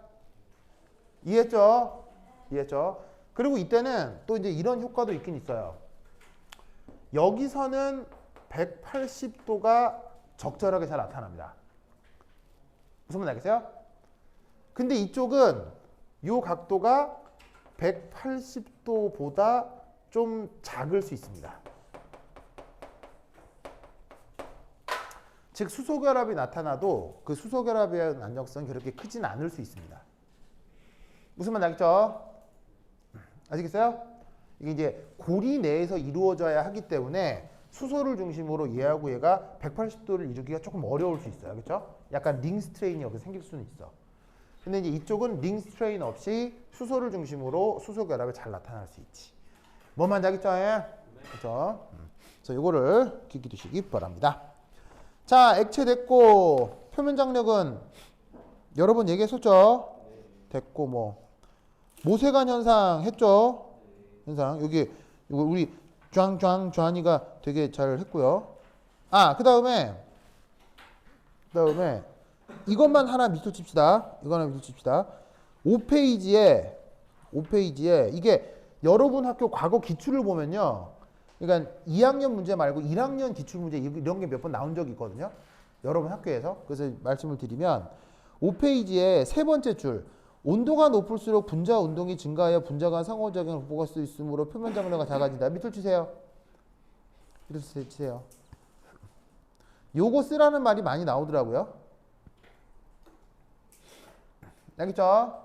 이해했죠? 이해했죠? 그리고 이때는 또 이제 이런 효과도 있긴 있어요. 여기서는 180도가 적절하게 잘 나타납니다. 무슨 말 알겠어요? 근데 이쪽은 이 각도가 180도보다 좀 작을 수 있습니다. 즉 수소결합이 나타나도 그 수소결합의 안정성이 그렇게 크진 않을 수 있습니다. 무슨 말 알겠죠? 아시겠어요? 이게 이제 고리 내에서 이루어져야 하기 때문에 수소를 중심으로 얘하고 얘가 180도를 이루기가 조금 어려울 수 있어요. 그렇죠? 약간 링 스트레인이 여기 생길 수는 있어. 근데 이제 이쪽은 링 스트레인 없이 수소를 중심으로 수소 결합이 잘 나타날 수 있지. 뭔 말인지 알겠죠? 그렇죠? 그래서 이거를 기억해 두시기 바랍니다. 자, 액체 됐고 표면 장력은 여러 번 얘기했었죠? 됐고 뭐 모세관 현상 했죠? 현상 여기 이거 우리 쫙쫙 되게 잘 했고요. 아, 그다음에 이것만 하나 밑줄 칩시다. 이거 하나 밑줄 칩시다. 5페이지에 이게 여러분 학교 과거 기출을 보면요. 그러니까 2학년 문제 말고 1학년 기출 문제 이런 게 몇 번 나온 적이 있거든요. 여러분 학교에서. 그래서 말씀을 드리면 5페이지에 세 번째 줄 온도가 높을수록 분자 운동이 증가하여 분자 간 상호작용을 극복할 수 있으므로 표면 장력가 작아진다. 밑줄 치세요. 밑줄 치세요. 요거 쓰라는 말이 많이 나오더라고요. 알겠죠?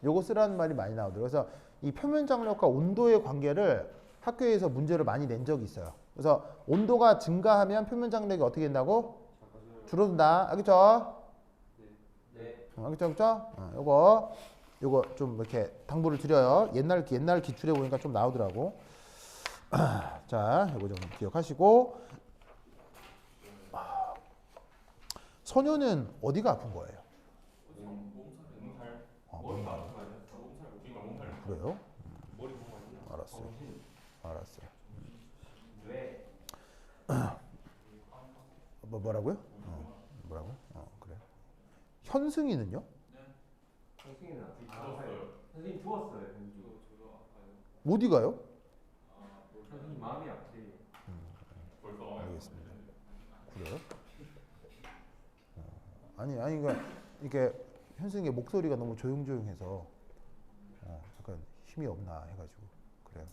요거 쓰라는 말이 많이 나오더라고요. 그래서 이 표면 장력과 온도의 관계를 학교에서 문제를 많이 낸 적이 있어요. 그래서 온도가 증가하면 표면 장력이 어떻게 된다고? 줄어든다. 알겠죠? 알겠죠? 요거 좀 이렇게 당부를 드려요. 옛날 기출에 보니까 좀 나오더라고. 자, 요거 좀 기억하시고. 소녀는 어디가 아픈 거예요? 머리가 아픈 거 아니야? 그러니까 몸살. 그래요? 머리 보면 알았어요. 왜? 뭐라고요? 뭐라고? 그래. 현승이는요? 선생님은 아파요. 선생님 좋았어요. 어디 가요? 선생님 마음이 아프대요. 벌써 알겠습니다. 그래요? 아니 그러니까 이게 현승의 목소리가 너무 조용조용해서 약간 힘이 없나 해가지고 그래요.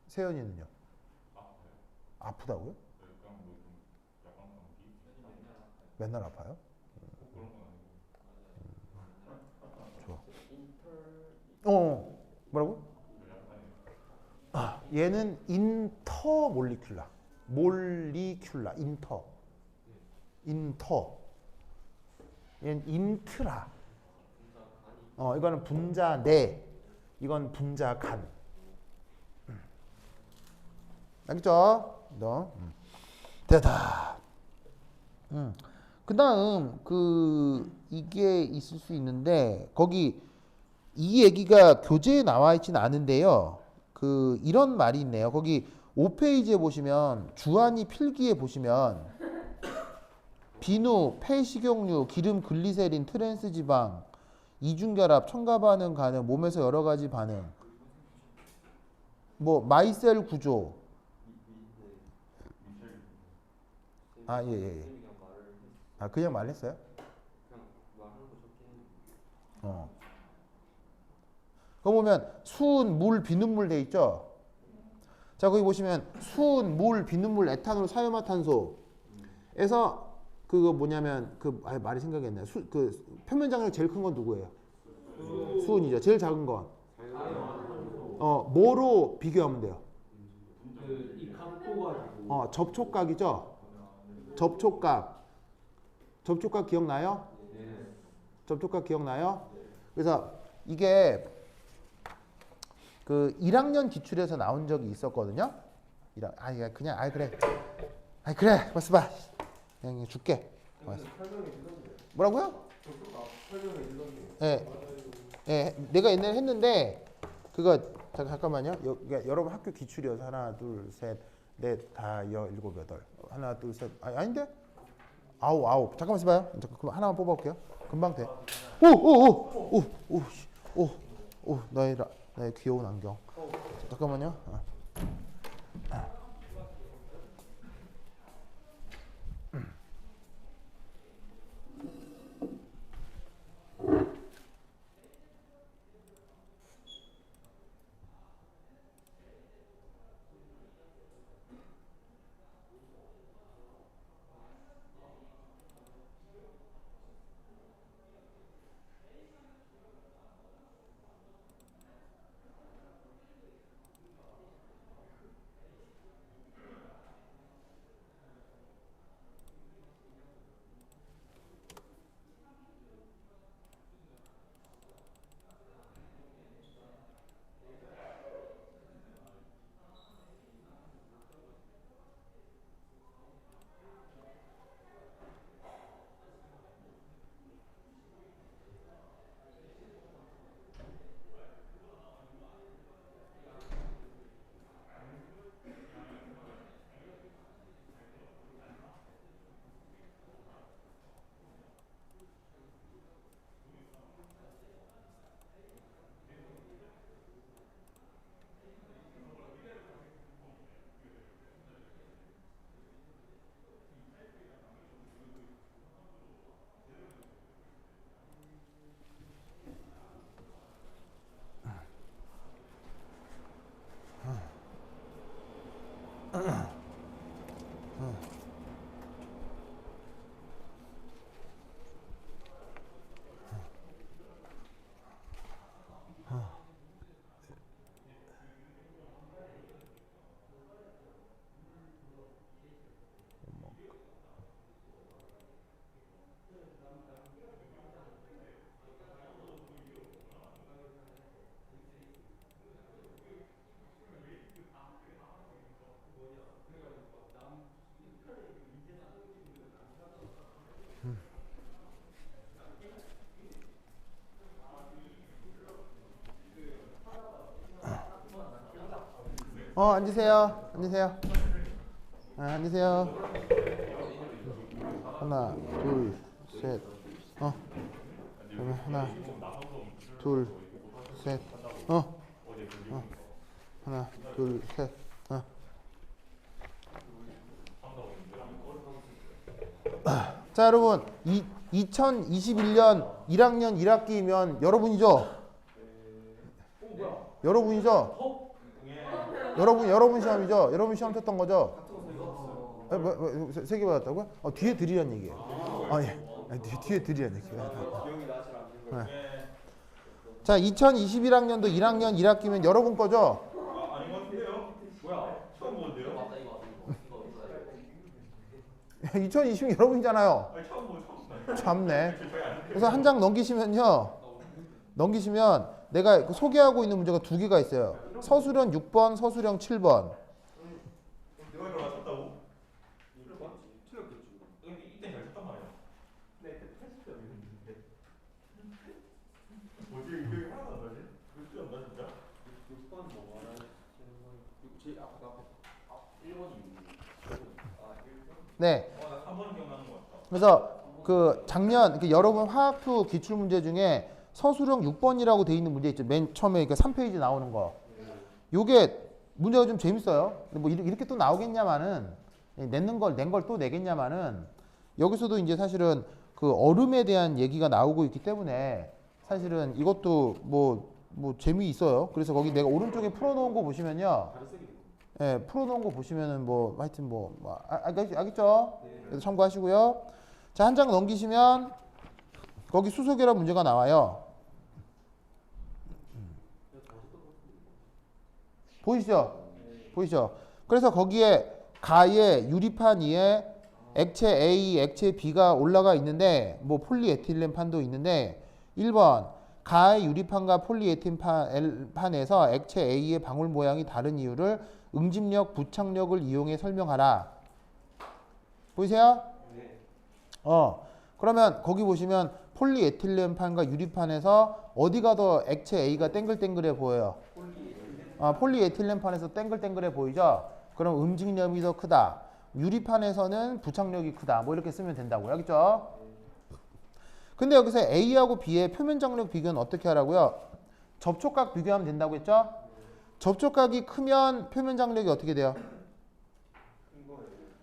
세연이는요? 아프다고요? 그냥 뭐좀 약간 감기 맨날 아파요? 그런 건 아니고. 좋아. 뭐라고? 얘는 인터몰리큘라. 인터. 얘는 인트라. 이거는 분자 내. 이건 분자 간. 알겠죠? 너. 됐다. 그다음 이게 있을 수 있는데 거기 이 얘기가 교재에 나와 있지는 않은데요. 이런 말이 있네요. 거기 5페이지에 보시면 주한이 필기에 보시면 비누, 폐식용유, 기름, 글리세린, 트랜스 지방, 이중결합, 첨가 반응 가능, 몸에서 여러 가지 반응, 뭐 마이셀 구조. 예. 그냥 말했어요? 그거 보면 수은, 물, 비눗물 돼 있죠? 자, 거기 보시면 수은, 물, 비눗물, 에탄올, 사유마탄소에서 그거 뭐냐면 말이 생각이 안 나요. 표면 장력 제일 큰 건 누구예요? 수은이죠. 제일 작은 건. 뭐로 비교하면 돼요? 이 감고 가지고. 접촉각이죠. 접촉각 기억나요? 접촉각 기억나요? 그래서 이게 1학년 기출에서 나온 적이 있었거든요. 그래. 벌써 봐. 그냥 줄게. 뭐라고요? 내가 옛날에 했는데 그거 잠깐만요. 여러분 학교 기출이어서 하나, 둘, 셋, 넷, 다, 일곱, 여덟. 하나, 둘, 셋. 아닌데? 아홉. 잠깐만 있어봐요. 그럼 하나만 뽑아볼게요. 금방 돼. 나의 귀여운 안경. 잠깐만요. 앉으세요. 앉으세요. 앉으세요. 하나, 둘, 셋. 그러면 하나, 둘, 셋. 하나, 둘, 셋. 자, 여러분, 2021년 1학년 1학기면 여러분이죠? 여러분이죠? 여러분 시험이죠? 여러분 시험 쳤던 거죠? 세 개 받았다고요? 뒤에 드리란 얘기예요. 예. 뒤에 드리란 얘기예요. 기억이 나질 않는 거. 자, 2021학년도 1학년 1학기면 여러분 거죠? 아닌 것 같은데요? 뭐야? 처음 보는데요? 2020 여러분이잖아요. 아니 처음 보는 참네. 그래서 한 장 넘기시면 내가 소개하고 있는 문제가 두 개가 있어요. 서술형 6번, 서술형 7번. 내가 이걸 맞췄다고? 이때 잘 쳤단 말이야. 뭐지? 이게 하나도 안 나지? 그렇지 않나 진짜? 6번 뭐 말하시는 거? 제 아까 1번이 네. 나 3번 기억나는 것 같다. 그래서 그 작년 여러분 화학투 기출 문제 중에 서술형 6번이라고 돼 있는 문제 있죠. 맨 처음에 그 3페이지 나오는 거. 요게 문제가 좀 재밌어요. 근데 뭐 이렇게 또 나오겠냐마는 낸 걸 또 내겠냐마는 여기서도 이제 사실은 그 얼음에 대한 얘기가 나오고 있기 때문에 사실은 이것도 뭐 재미있어요. 그래서 거기 내가 오른쪽에 풀어놓은 거 보시면요. 예, 풀어놓은 거 보시면은 뭐 하여튼 알겠죠? 그래서 참고하시고요. 자, 한 장 넘기시면 거기 수소결합 문제가 나와요. 보이시죠? 그래서 거기에 가에 유리판 위에 액체 A, 액체 B가 올라가 있는데 뭐 폴리에틸렌판도 있는데 1번 가의 유리판과 폴리에틸렌판에서 액체 A의 방울 모양이 다른 이유를 응집력, 부착력을 이용해 설명하라. 보이세요? 그러면 거기 보시면 폴리에틸렌판과 유리판에서 어디가 더 액체 A가 땡글땡글해 보여요? 폴리에틸렌판에서 땡글땡글해 보이죠? 그럼 응집력이 더 크다. 유리판에서는 부착력이 크다. 뭐 이렇게 쓰면 된다고요. 알겠죠? 근데 여기서 A하고 B의 표면 장력 비교는 어떻게 하라고요? 접촉각 비교하면 된다고 했죠? 접촉각이 크면 표면 장력이 어떻게 돼요?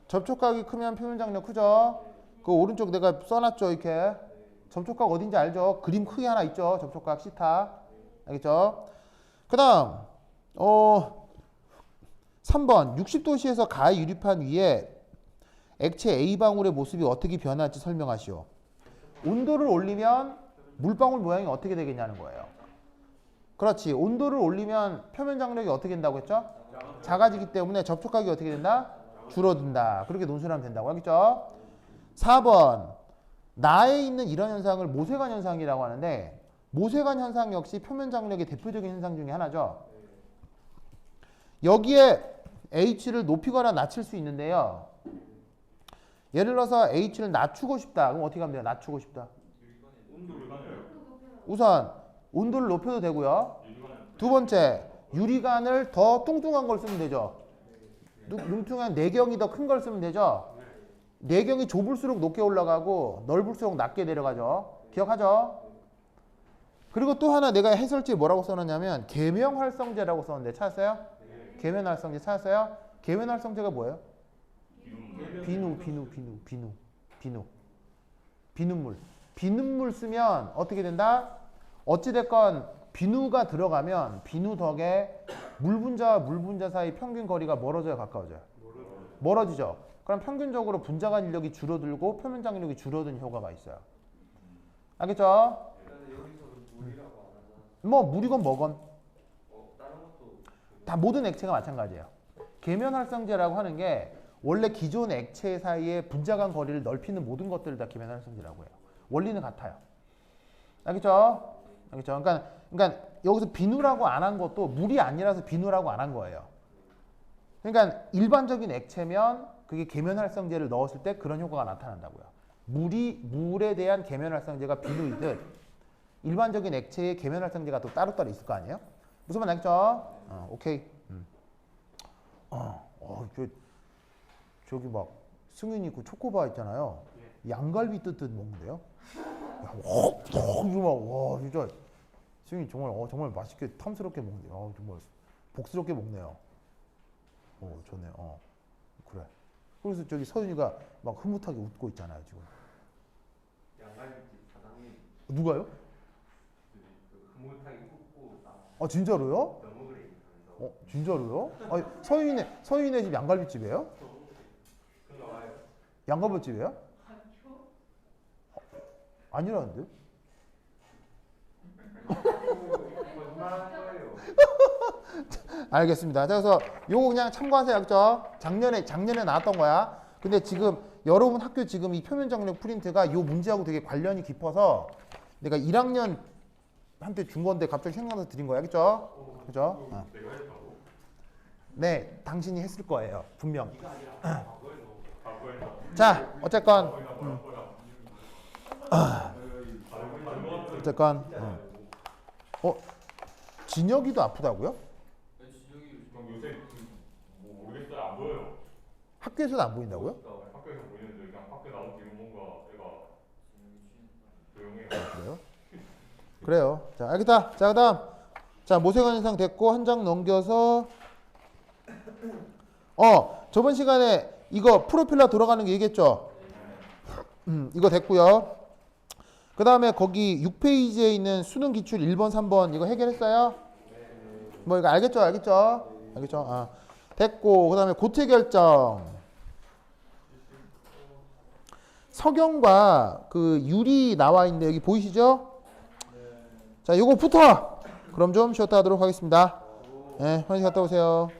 접촉각이 크면 표면 장력 크죠? 그 오른쪽 내가 써놨죠, 이렇게. 접촉각 어딘지 알죠? 그림 크게 하나 있죠, 접촉각 시타. 알겠죠? 그 다음 3번 60도씨에서 가의 유리판 위에 액체 A방울의 모습이 어떻게 변할지 설명하시오. 온도를 올리면 물방울 모양이 어떻게 되겠냐는 거예요. 그렇지. 온도를 올리면 표면 장력이 어떻게 된다고 했죠? 작아지기 때문에 접촉각이 어떻게 된다? 줄어든다. 그렇게 논술하면 된다고 하겠죠? 4번 나에 있는 이런 현상을 모세관 현상이라고 하는데 모세관 현상 역시 표면 장력의 대표적인 현상 중에 하나죠. 여기에 H를 높이거나 낮출 수 있는데요. 예를 들어서 H를 낮추고 싶다. 그럼 어떻게 하면 돼요? 낮추고 싶다. 우선 온도를 높여도 되고요. 두 번째, 유리관을 더 뚱뚱한 걸 쓰면 되죠. 뚱뚱한 내경이 더 큰 걸 쓰면 되죠. 내경이 좁을수록 높게 올라가고 넓을수록 낮게 내려가죠. 기억하죠? 그리고 또 하나 내가 해설지에 뭐라고 써놨냐면 계명활성제라고 썼는데 찾았어요? 계면활성제 찾았어요? 계면활성제가 뭐예요? 비눗물. 비눗물 쓰면 어떻게 된다? 어찌됐건 비누가 들어가면 비누 덕에 물 분자와 물 분자 사이 평균 거리가 멀어져요, 가까워져요? 멀어지죠. 그럼 평균적으로 분자간 인력이 줄어들고 표면 장력이 줄어드는 효과가 있어요. 알겠죠? 뭐 물이건 뭐건 다 모든 액체가 마찬가지예요. 계면활성제라고 하는 게 원래 기존 액체 사이의 분자간 거리를 넓히는 모든 것들을 다 계면활성제라고 해요. 원리는 같아요. 알겠죠? 알겠죠? 그러니까 여기서 비누라고 안 한 것도 물이 아니라서 비누라고 안 한 거예요. 그러니까 일반적인 액체면 그게 계면활성제를 넣었을 때 그런 효과가 나타난다고요. 물에 대한 계면활성제가 비누이듯 일반적인 액체의 계면활성제가 또 따로따로 있을 거 아니에요? 무슨 말 알겠죠? 오케이. 저기 막 승윤이 그 초코바 있잖아요. 양갈비 뜯듯 먹는데요. 와 진짜 승윤이 정말 맛있게 탐스럽게 먹네요. 정말 복스럽게 먹네요. 좋네요. 그래. 그래서 저기 서윤이가 막 흐뭇하게 웃고 있잖아요 지금. 양갈비집 사장님 누가요? 그 흐뭇하게 웃고 나 진짜로요? 너무 그래. 그래서 진짜로요? 아니 서윤이네 집 양갈비집이에요? 그런가 봐요. 양갈비집이에요? 아니라는데? 거짓말하는 거예요. 알겠습니다. 자, 그래서 요거 그냥 참고하세요. 그죠? 작년에 나왔던 거야. 근데 지금 여러분 학교 지금 이 표면 정력 프린트가 요 문제하고 되게 관련이 깊어서 내가 1학년 한테 준 건데 갑자기 생각나서 드린 거야. 그죠? 그죠? 내가 했다고? 네, 당신이 했을 거예요. 분명. 이거 아니라 과거에 자, 어쨌건 진혁이도 아프다고요? 그럼 요새 뭐 모르겠어요. 안 보여요. 학교에서는 안 보인다고요? 학교에서 보이는데 그냥 밖에 나온 뒤로 뭔가 애가 조용해요. 그래요? 그래요. 자, 알겠다. 자, 그다음. 자, 모세관 현상 됐고 한 장 넘겨서 저번 시간에 이거 프로필러 돌아가는 게 얘기했죠? 이거 됐고요. 그다음에 거기 6페이지에 있는 수능 기출 1번, 3번 이거 해결했어요? 뭐 이거 알겠죠? 알겠죠? 됐고 그다음에 고체 결정. 석영과 그 유리 나와 있는데 여기 보이시죠? 자, 요거부터 그럼 좀 쉬었다 하도록 하겠습니다. 네, 화장실 갔다 오세요.